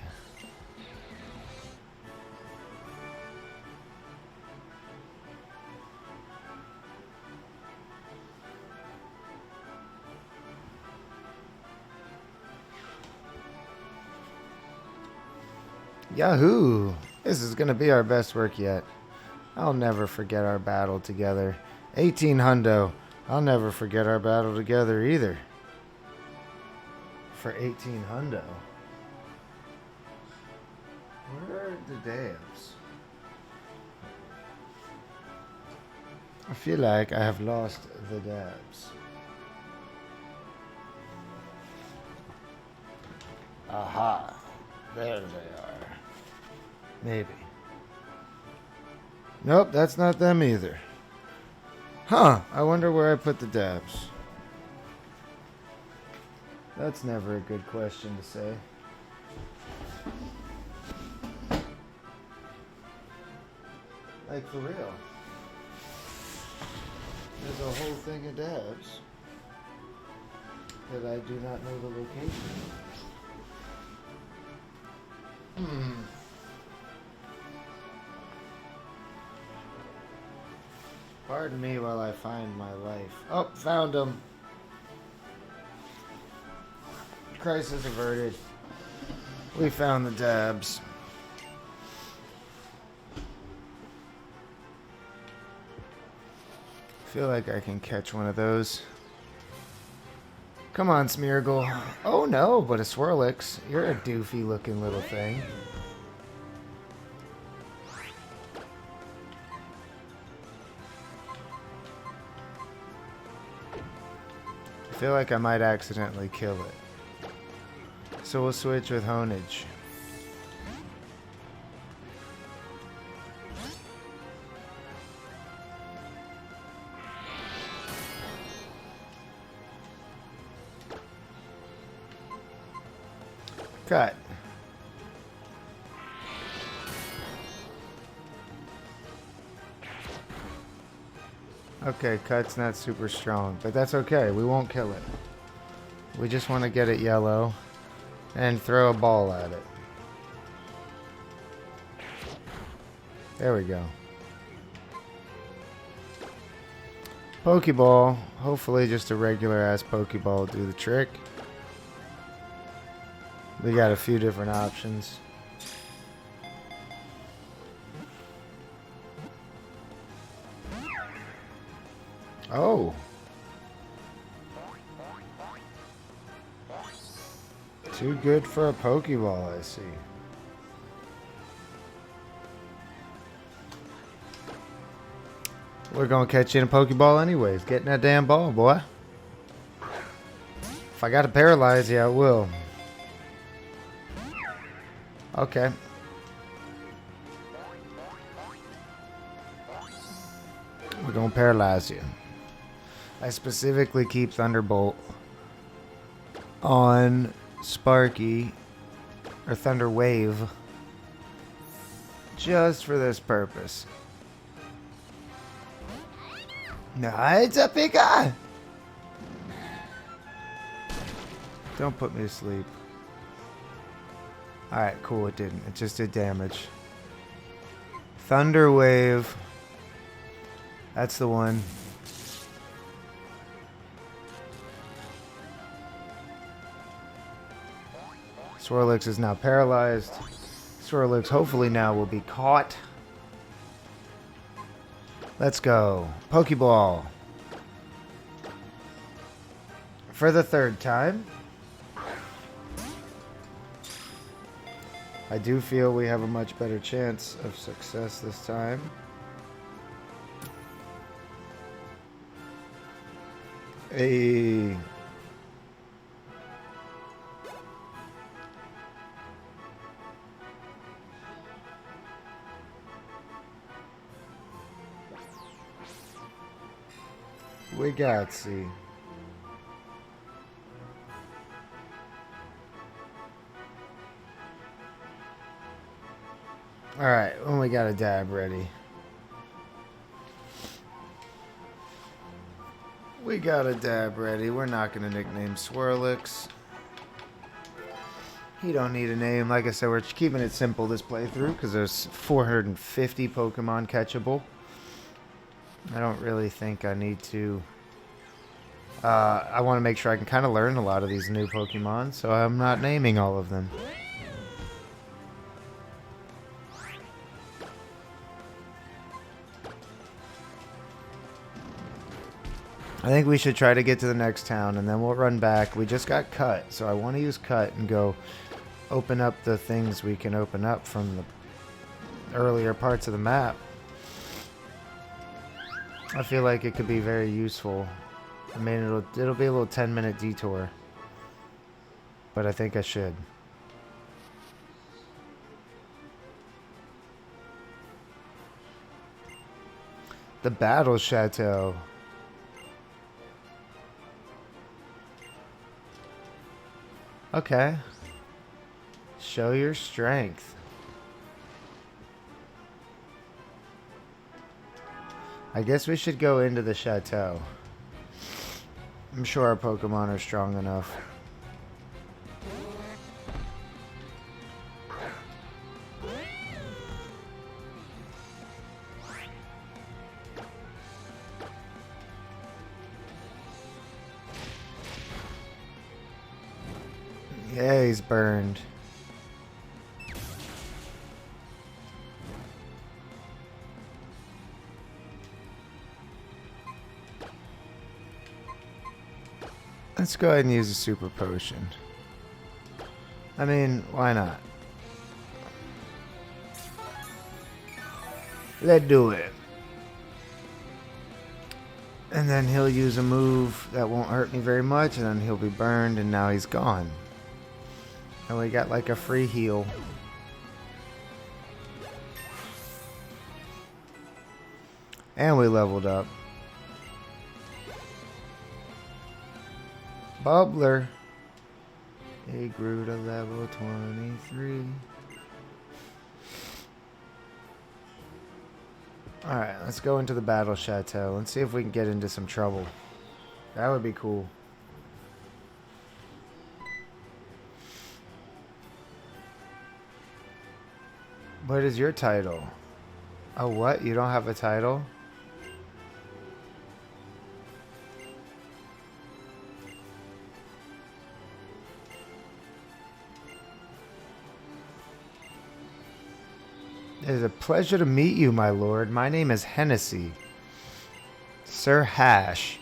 Yahoo! This is gonna be our best work yet. I'll never forget our battle together. 18 hundo. I'll never forget our battle together either. For 18 hundo. Where are the dabs? I feel like I have lost the dabs. Aha. There they are. Maybe. Nope, that's not them either. Huh, I wonder where I put the dabs. That's never a good question to say. Like, for real. There's a whole thing of dabs that I do not know the location of. Pardon me while I find my life. Oh, found him. Crisis averted. We found the dabs. Feel like I can catch one of those. Come on, Smeargle. Oh no, but a Swirlix. You're a doofy looking little thing. I feel like I might accidentally kill it. So we'll switch with Honage. Cut. Okay, Cut's not super strong, but that's okay. We won't kill it. We just want to get it yellow and throw a ball at it. There we go. Pokeball. Hopefully just a regular ass Pokeball will do the trick. We got a few different options. Oh. Too good for a Pokeball, I see. We're gonna catch you in a Pokeball anyways. Get in that damn ball, boy. If I gotta paralyze you, I will. Okay. We're gonna paralyze you. I specifically keep Thunderbolt on Sparky or Thunder Wave just for this purpose. No, it's a Pika! Don't put me to sleep. Alright, cool, it didn't. It just did damage. Thunder Wave. That's the one. Swirlix is now paralyzed. Swirlix hopefully now will be caught. Let's go. Pokeball. For the third time. I do feel we have a much better chance of success this time. Hey. We got C. Alright, when we got a dab ready. We got a dab ready. We're not going to nickname Swirlix. He don't need a name. Like I said, we're keeping it simple this playthrough because there's 450 Pokemon catchable. I don't really think I need to... I want to make sure I can kind of learn a lot of these new Pokemon, so I'm not naming all of them. I think we should try to get to the next town, and then we'll run back. We just got Cut, so I want to use Cut and go open up the things we can open up from the earlier parts of the map. I feel like it could be very useful. I mean, it'll be a little 10-minute detour, but I think I should. The Battle Chateau. Okay. Show your strength. I guess we should go into the chateau. I'm sure our Pokemon are strong enough. Yeah, he's burned. Let's go ahead and use a super potion. I mean, why not? Let's do it. And then he'll use a move that won't hurt me very much, and then he'll be burned, and now he's gone. And we got like a free heal. And we leveled up. Bubbler. He grew to level 23. Alright, let's go into the Battle Chateau. Let's see if we can get into some trouble. That would be cool. What is your title? Oh, what? You don't have a title? It is a pleasure to meet you, my lord. My name is Hennessy. Sir Hash.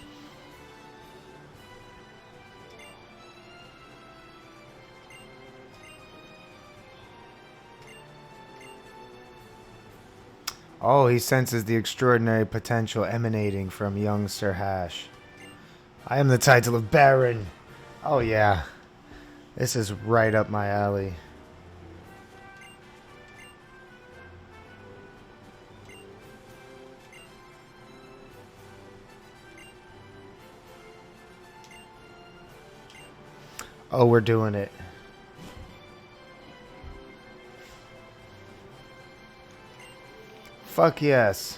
Oh, he senses the extraordinary potential emanating from young Sir Hash. I am the title of Baron. Oh yeah, this is right up my alley. Oh, we're doing it. Fuck yes.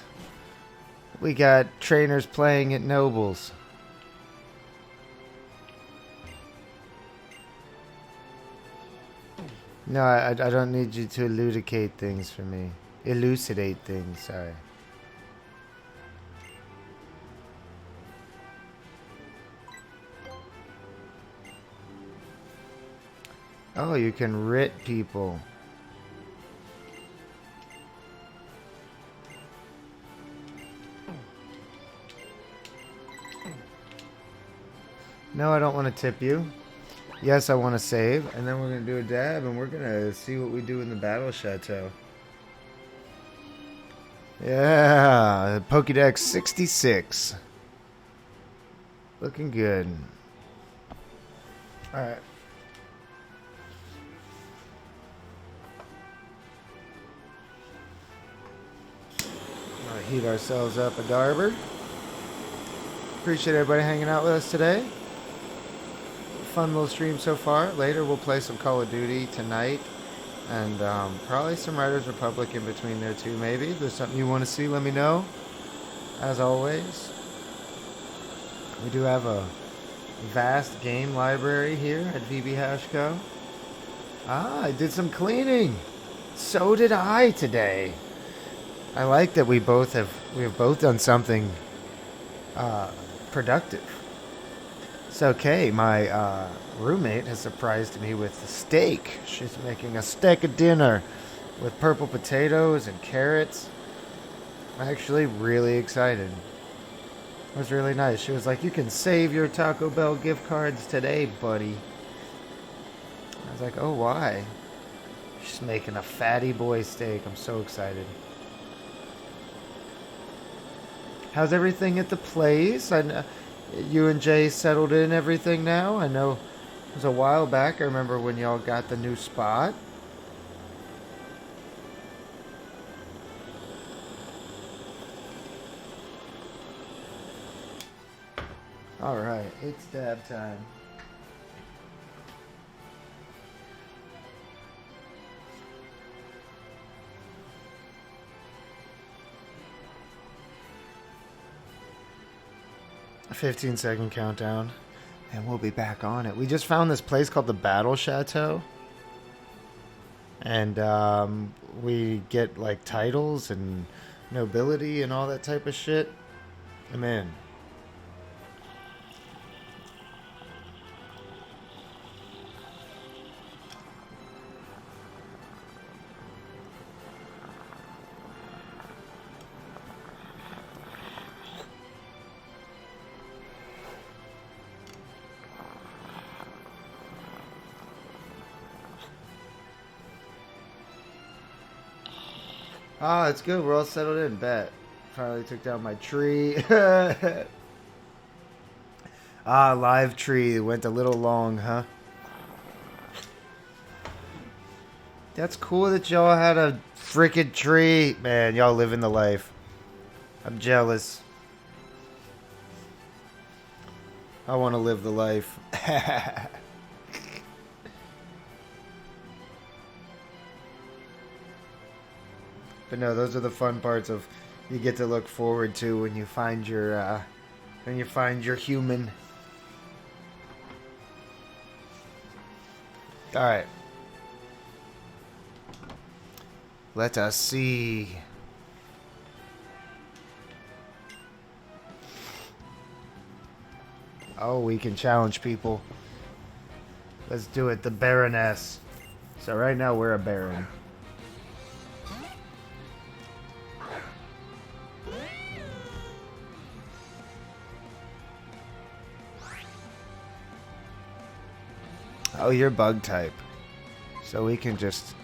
We got trainers playing at Nobles. No, I don't need you to elucidate things for me. Elucidate things, sorry. Oh, you can writ people. No, I don't want to tip you. Yes, I want to save. And then we're going to do a dab and we're going to see what we do in the Battle Chateau. Yeah, Pokédex 66. Looking good. Alright. Heat ourselves up a Darber. Appreciate everybody hanging out with us today. Fun little stream so far. Later we'll play some Call of Duty tonight. And probably some Riders Republic in between there too, maybe. If there's something you want to see, let me know. As always. We do have a vast game library here at VB Hashco. Ah, I did some cleaning. So did I today. I like that we have both done something productive. It's okay. My roommate has surprised me with a steak. She's making a steak of dinner with purple potatoes and carrots. I'm actually really excited. It was really nice. She was like, "You can save your Taco Bell gift cards today, buddy." I was like, "Oh, why?" She's making a fatty boy steak. I'm so excited. How's everything at the place? I know you and Jay settled in everything now. I know it was a while back. I remember when y'all got the new spot. Alright, it's dab time. A 15-second countdown. And we'll be back on it. We just found this place called the Battle Chateau. And we get like titles and nobility and all that type of shit. I'm in. Ah, it's good. We're all settled in. Bet. Finally took down my tree. Ah, live tree. Went a little long, huh? That's cool that y'all had a freaking tree. Man, y'all living the life. I'm jealous. I want to live the life. But no, those are the fun parts of you get to look forward to when you find your human. All right. Let us see. Oh, we can challenge people. Let's do it. The Baroness. So right now we're a Baron. Oh, you're bug type. So we can just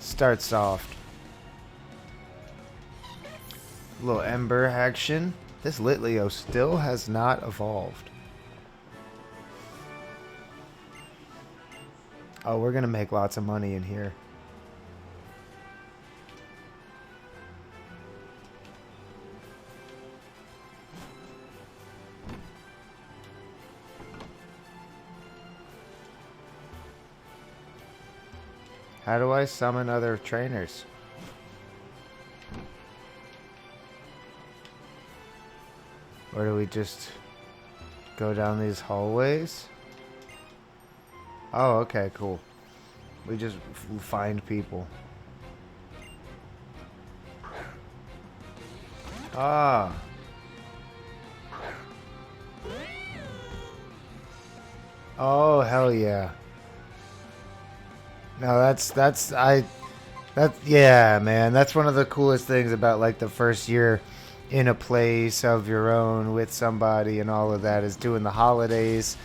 start soft. little Ember action. This Litleo still has not evolved. Oh, we're going to make lots of money in here. How do I summon other trainers? Or do we just go down these hallways? Oh, okay, cool. We just find people. Ah. Oh, hell yeah. No, yeah, man. That's one of the coolest things about like the first year in a place of your own with somebody and all of that is doing the holidays,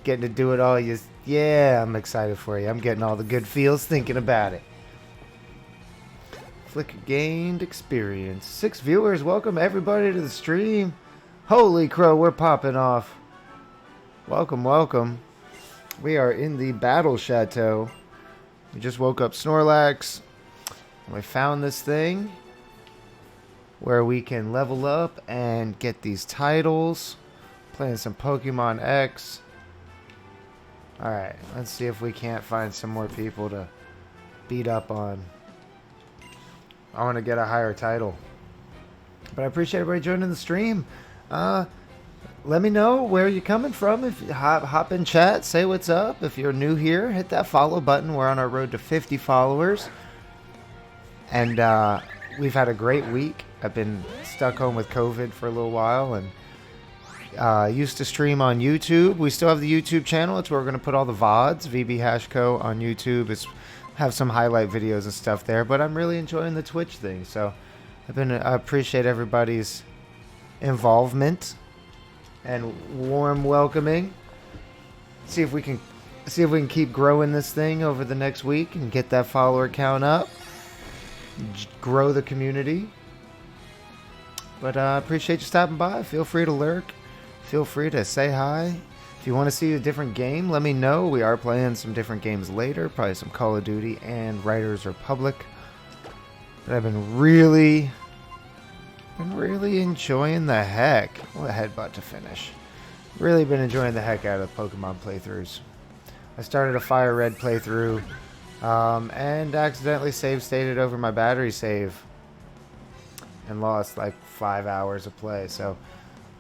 getting to do it all. Yeah, I'm excited for you. I'm getting all the good feels thinking about it. Flicker gained experience. 6 viewers. Welcome everybody to the stream. Holy crow, we're popping off. Welcome, welcome. We are in the Battle Chateau. We just woke up Snorlax. And we found this thing where we can level up and get these titles. Playing some Pokemon X. Alright, let's see if we can't find some more people to beat up on. I want to get a higher title. But I appreciate everybody joining the stream. Let me know where you're coming from. If you hop in chat, say what's up. If you're new here, hit that follow button. We're on our road to 50 followers. And we've had a great week. I've been stuck home with COVID for a little while and used to stream on YouTube. We still have the YouTube channel. It's where we're going to put all the VODs. VB Hashco on YouTube. Have some highlight videos and stuff there. But I'm really enjoying the Twitch thing. So I appreciate everybody's involvement and warm welcoming. See if we can keep growing this thing over the next week and get that follower count up. Grow the community. But I appreciate you stopping by. Feel free to lurk. Feel free to say hi. If you want to see a different game, let me know. We are playing some different games later. Probably some Call of Duty and Riders Republic. But I've been really enjoying the heck. What a headbutt to finish. Really been enjoying the heck out of Pokemon playthroughs. I started a Fire Red playthrough and accidentally save stated over my battery save and lost like 5 hours of play. So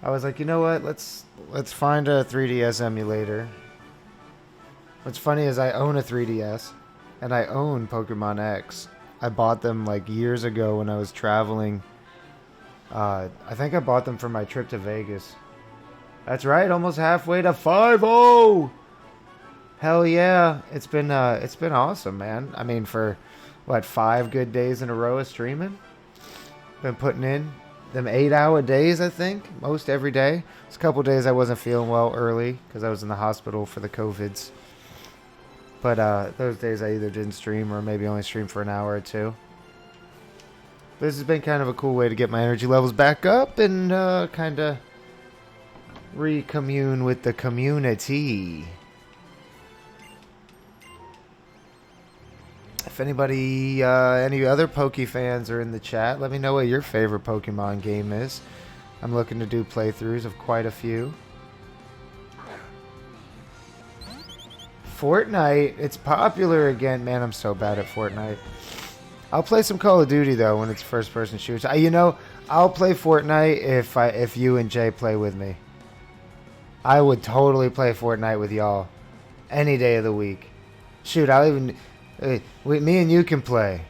I was like, you know what? Let's find a 3DS emulator. What's funny is I own a 3DS and I own Pokemon X. I bought them like years ago when I was traveling. I think I bought them for my trip to Vegas. That's right, almost halfway to 5-0. Hell yeah, it's been awesome, man. I mean, for what, 5 good days in a row of streaming. Been putting in them 8-hour days, I think, most every day. There's a couple days I wasn't feeling well early because I was in the hospital for the COVIDs. But those days I either didn't stream or maybe only streamed for an hour or two. This has been kind of a cool way to get my energy levels back up and kind of recommune with the community. If anybody, any other Poke fans are in the chat, let me know what your favorite Pokemon game is. I'm looking to do playthroughs of quite a few. Fortnite, it's popular again. Man, I'm so bad at Fortnite. I'll play some Call of Duty though when it's first-person shooters. I'll play Fortnite if you and Jay play with me. I would totally play Fortnite with y'all any day of the week. Shoot, me and you can play.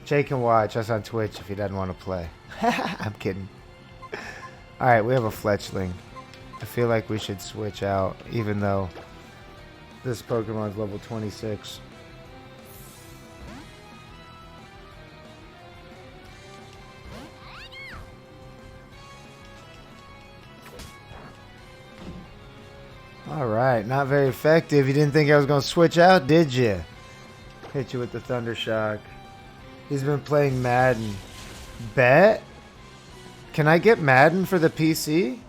Jay can watch us on Twitch if he doesn't want to play. I'm kidding. All right, we have a Fletchling. I feel like we should switch out, even though this Pokemon's level 26. Alright, not very effective. You didn't think I was going to switch out, did you? Hit you with the Thunder Shock. He's been playing Madden. Bet? Can I get Madden for the PC?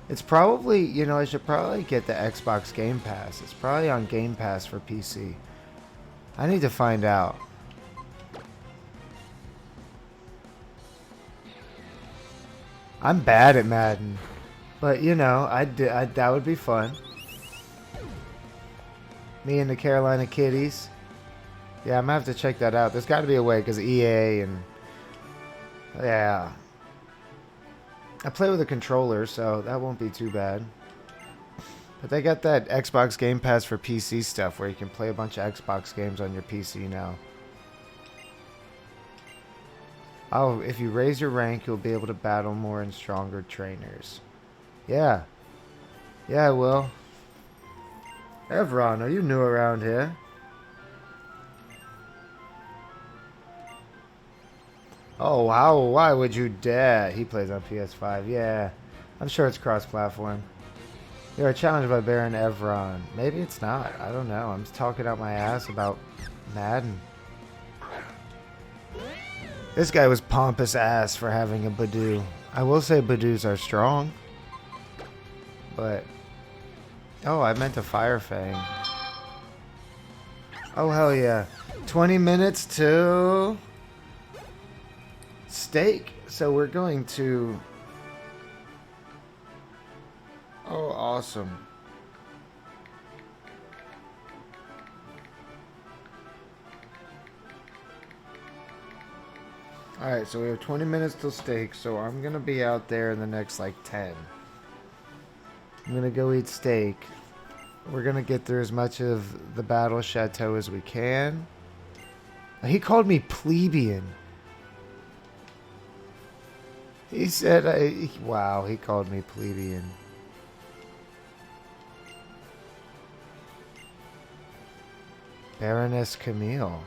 It's probably, you know, I should probably get the Xbox Game Pass. It's probably on Game Pass for PC. I need to find out. I'm bad at Madden. But, you know, that would be fun. Me and the Carolina Kitties. Yeah, I'm going to have to check that out. There's got to be a way because EA and... Yeah. I play with a controller, so that won't be too bad. But they got that Xbox Game Pass for PC stuff where you can play a bunch of Xbox games on your PC now. Oh, if you raise your rank, you'll be able to battle more and stronger trainers. Yeah. Yeah, I will. Evron, are you new around here? Oh, wow, why would you dare? He plays on PS5, yeah. I'm sure it's cross-platform. You're challenged by Baron Evron. Maybe it's not. I don't know. I'm just talking out my ass about Madden. This guy was pompous ass for having a Badoo. I will say Badoos are strong. But... Oh, I meant a Fire Fang. Oh, hell yeah. 20 minutes to... steak. So we're going to... Oh, awesome. Alright, so we have 20 minutes till steak, so I'm going to be out there in the next, like, 10. I'm going to go eat steak. We're going to get through as much of the Battle Chateau as we can. He called me plebeian. He said, wow, he called me plebeian. Baroness Camille.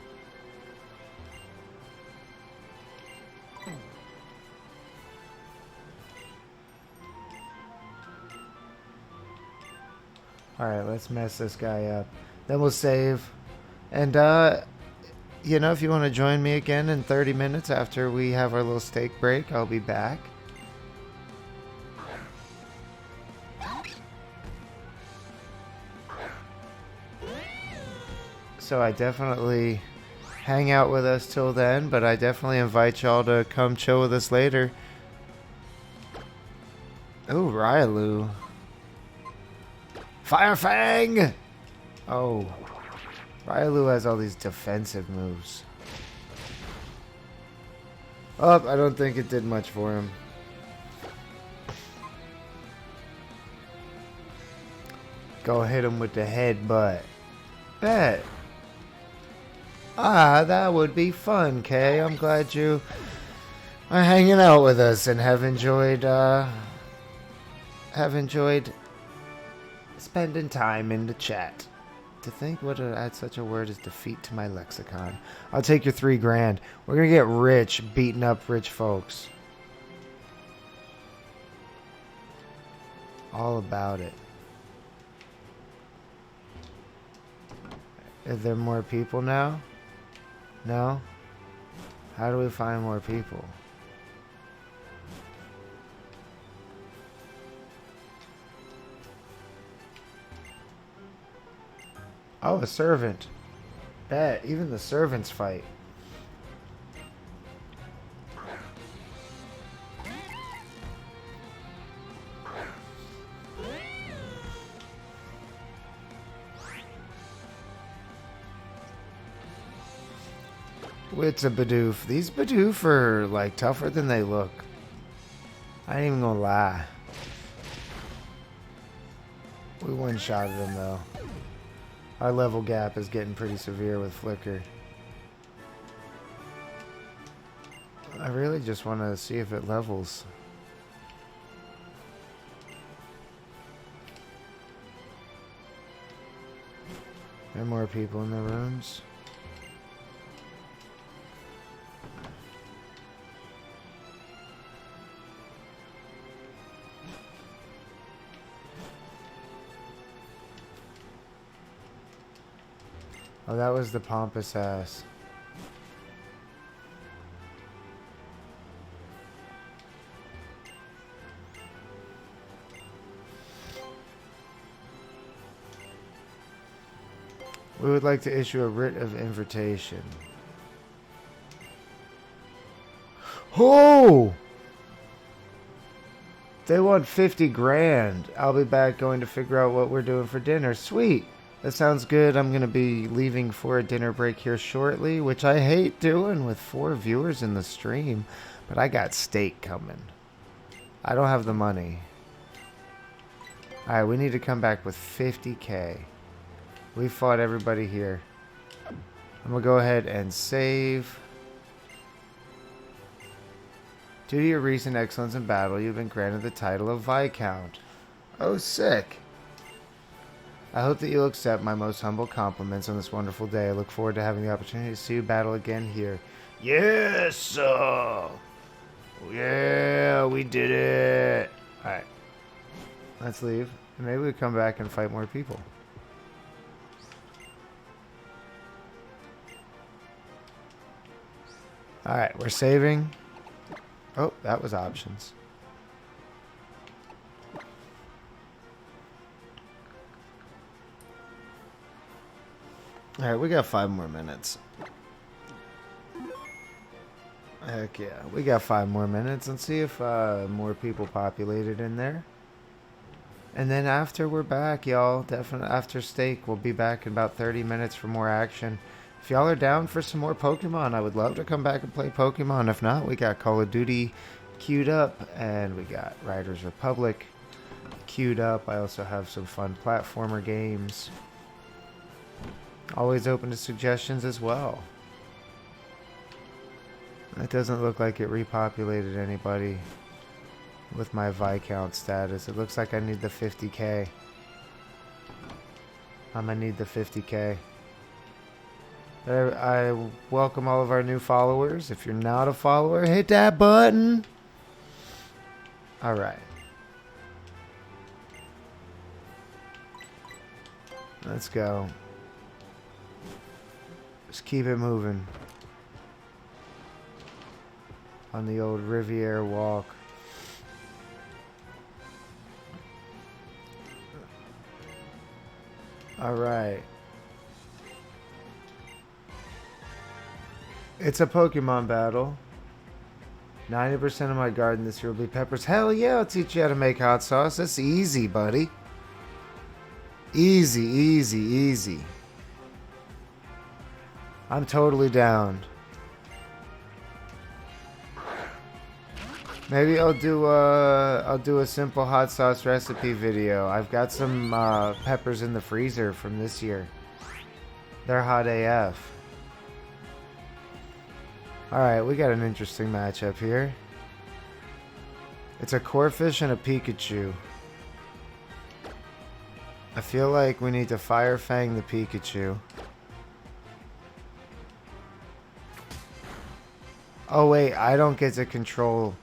Alright, let's mess this guy up. Then we'll save. And, you know, if you want to join me again in 30 minutes after we have our little steak break, I'll be back. So I definitely hang out with us till then, but I definitely invite y'all to come chill with us later. Oh, Ryalu. Fire Fang! Oh. Ryalu has all these defensive moves. Oh, I don't think it did much for him. Go hit him with the headbutt. Bet. Ah, that would be fun, Kay. I'm glad you are hanging out with us and have enjoyed spending time in the chat. To think what to add such a word as defeat to my lexicon. I'll take your $3 grand. We're gonna get rich beating up rich folks. All about it. Are there more people now? No? How do we find more people? Oh, a servant. Bet, even the servants fight. It's a Bidoof. These Bidoof are like tougher than they look. I ain't even gonna lie. We one-shotted them though. Our level gap is getting pretty severe with Flicker. I really just want to see if it levels. There are more people in the rooms. Oh, that was the pompous ass. We would like to issue a writ of invitation. Oh! They want 50 grand. I'll be back going to figure out what we're doing for dinner. Sweet. That sounds good. I'm going to be leaving for a dinner break here shortly, which I hate doing with 4 viewers in the stream. But I got steak coming. I don't have the money. Alright, we need to come back with 50k. We fought everybody here. I'm going to go ahead and save. Due to your recent excellence in battle, you've been granted the title of Viscount. Oh, sick. I hope that you'll accept my most humble compliments on this wonderful day. I look forward to having the opportunity to see you battle again here. Yes, sir. Yeah, we did it. Alright. Let's leave. And maybe we come back and fight more people. Alright, we're saving. Oh, that was options. Alright, we got 5 more minutes. Heck yeah, we got 5 more minutes. Let's see if more people populated in there. And then after we're back, y'all, definitely after steak, we'll be back in about 30 minutes for more action. If y'all are down for some more Pokemon, I would love to come back and play Pokemon. If not, we got Call of Duty queued up, and we got Riders Republic queued up. I also have some fun platformer games. Always open to suggestions as well. It doesn't look like it repopulated anybody with my Viscount status. It looks like I need the 50k. I'm gonna need the 50k. I welcome all of our new followers. If you're not a follower, hit that button. Alright. Let's go. Just keep it moving. On the old Riviera walk. Alright. It's a Pokemon battle. 90% of my garden this year will be peppers. Hell yeah, I'll teach you how to make hot sauce. That's easy, buddy. Easy, easy, easy. I'm totally down. Maybe I'll do a simple hot sauce recipe video. I've got some peppers in the freezer from this year. They're hot AF. Alright, we got an interesting matchup here. It's a Corphish and a Pikachu. I feel like we need to Fire Fang the Pikachu. Oh wait, I don't get to control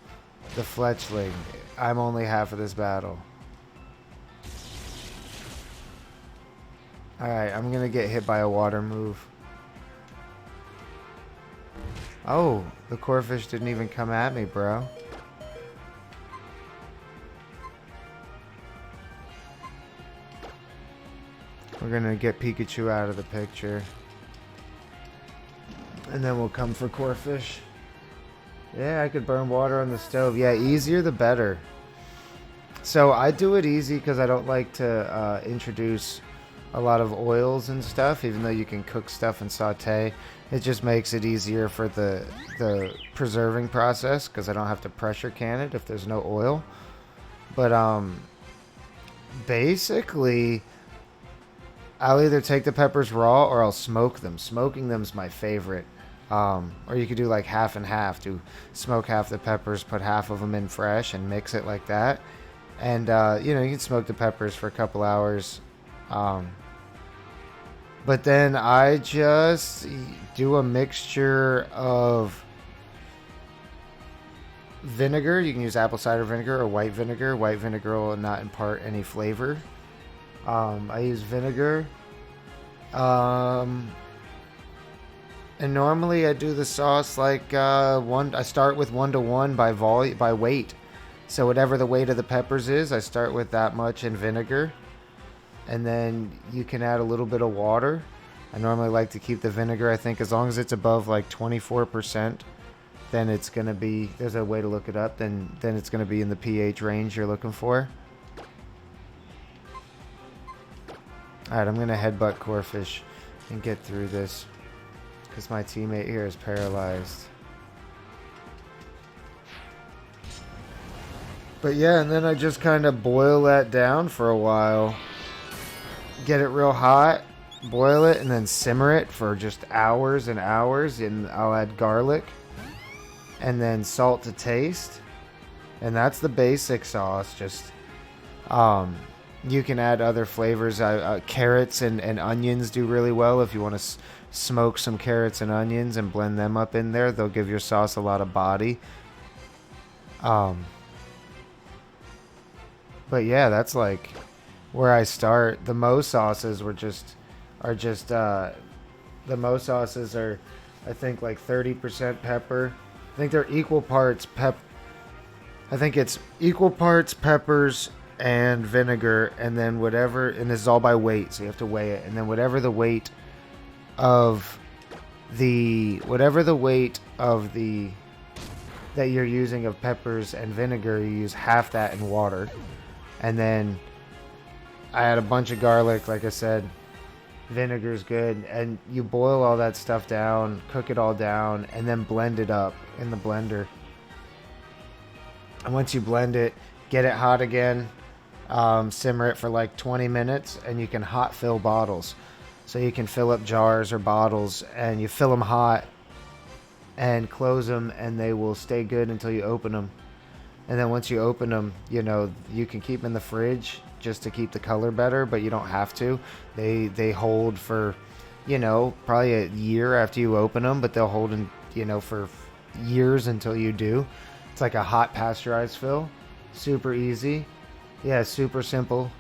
the Fletchling. I'm only half of this battle. Alright, I'm gonna get hit by a water move. Oh, the Corphish didn't even come at me, bro. We're gonna get Pikachu out of the picture. And then we'll come for Corphish. Yeah, I could burn water on the stove. Yeah, easier the better. So I do it easy because I don't like to introduce a lot of oils and stuff, even though you can cook stuff and saute. It just makes it easier for the preserving process because I don't have to pressure can it if there's no oil. But basically, I'll either take the peppers raw or I'll smoke them. Smoking them is my favorite. Or you could do like half and half. Do smoke half the peppers, put half of them in fresh, and mix it like that. And you know, you can smoke the peppers for a couple hours. But then I just do a mixture of vinegar. You can use apple cider vinegar or white vinegar. White vinegar will not impart any flavor. I use vinegar. And normally I do the sauce like I start with 1-to-1 by weight. So whatever the weight of the peppers is, I start with that much in vinegar. And then you can add a little bit of water. I normally like to keep the vinegar. I think as long as it's above like 24%, then it's going to be, there's a way to look it up, then it's going to be in the pH range you're looking for. Alright, I'm going to headbutt Corefish and get through this because my teammate here is paralyzed. But yeah, and then I just kind of boil that down for a while. Get it real hot, boil it, and then simmer it for just hours and hours. And I'll add garlic and then salt to taste. And that's the basic sauce. Just you can add other flavors. Carrots and onions do really well if you want to smoke some carrots and onions and blend them up in there. They'll give your sauce a lot of body. But yeah, that's like where I start. The Mo sauces are the Mo sauces are, I think, like 30% pepper. I think they're equal parts I think it's equal parts peppers and vinegar, and then whatever, and this is all by weight, so you have to weigh it, and then whatever the weight of the that you're using of peppers and vinegar, you use half that in water. And then I add a bunch of garlic, like I said. Vinegar's good. And you boil all that stuff down, cook it all down, and then blend it up in the blender. And once you blend it, get it hot again. Simmer it for like 20 minutes, and you can hot fill bottles. So you can fill up jars or bottles, and you fill them hot and close them, and they will stay good until you open them. And then once you open them, you know, you can keep them in the fridge just to keep the color better, but you don't have to. They hold for, you know, probably a year after you open them, but they'll hold in, you know, for years until you do. It's like a hot pasteurized fill. Super easy. Yeah, super simple.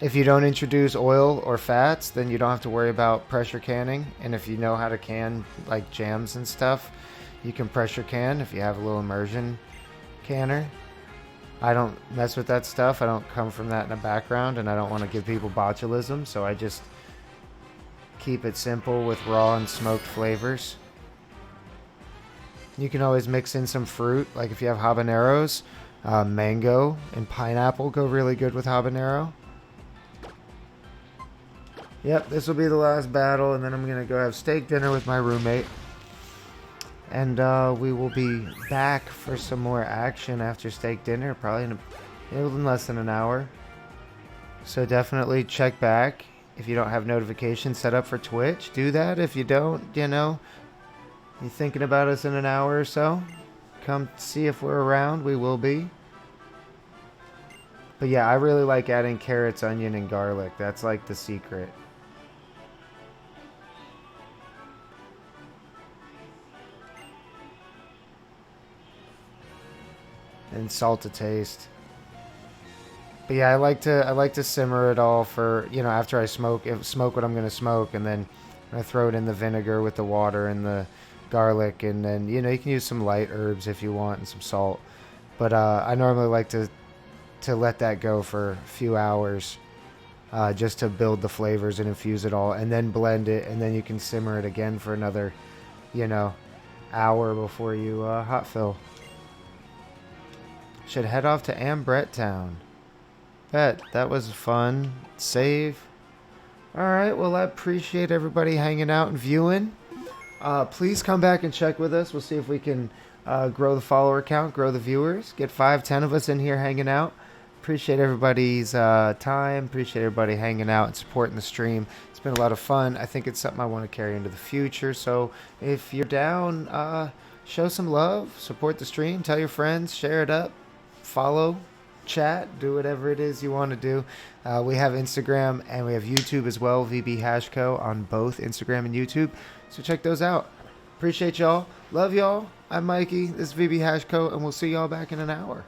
If you don't introduce oil or fats, then you don't have to worry about pressure canning. And if you know how to can like jams and stuff, you can pressure can if you have a little immersion canner. I don't mess with that stuff. I don't come from that in a background, and I don't want to give people botulism, so I just keep it simple with raw and smoked flavors. You can always mix in some fruit, like if you have habaneros, mango and pineapple go really good with habanero. Yep, this will be the last battle, and then I'm going to go have steak dinner with my roommate. And we will be back for some more action after steak dinner, probably in less than an hour. So definitely check back. If you don't have notifications set up for Twitch, do that. If you don't, you know, you're thinking about us in an hour or so, come see if we're around. We will be. But yeah, I really like adding carrots, onion, and garlic. That's like the secret. And salt to taste. But yeah, I like to simmer it all for, you know, after I smoke what I'm gonna smoke, and then I throw it in the vinegar with the water and the garlic, and then, you know, you can use some light herbs if you want and some salt. But I normally like to let that go for a few hours, just to build the flavors and infuse it all, and then blend it, and then you can simmer it again for another, you know, hour before you hot fill. Should head off to Ambret Town. Bet that was fun. Save. Alright, well, I appreciate everybody hanging out and viewing. Please come back and check with us. We'll see if we can grow the follower count, grow the viewers, get 5-10 of us in here hanging out. Appreciate everybody's time. Appreciate everybody hanging out and supporting the stream. It's been a lot of fun. I think it's something I want to carry into the future. So if you're down, show some love, support the stream, tell your friends, share it up. Follow, chat, do whatever it is you want to do. We have Instagram and we have YouTube as well, VB Hashco on both Instagram and YouTube. So check those out. Appreciate y'all. Love y'all. I'm Mikey. This is VB Hashco, and we'll see y'all back in an hour.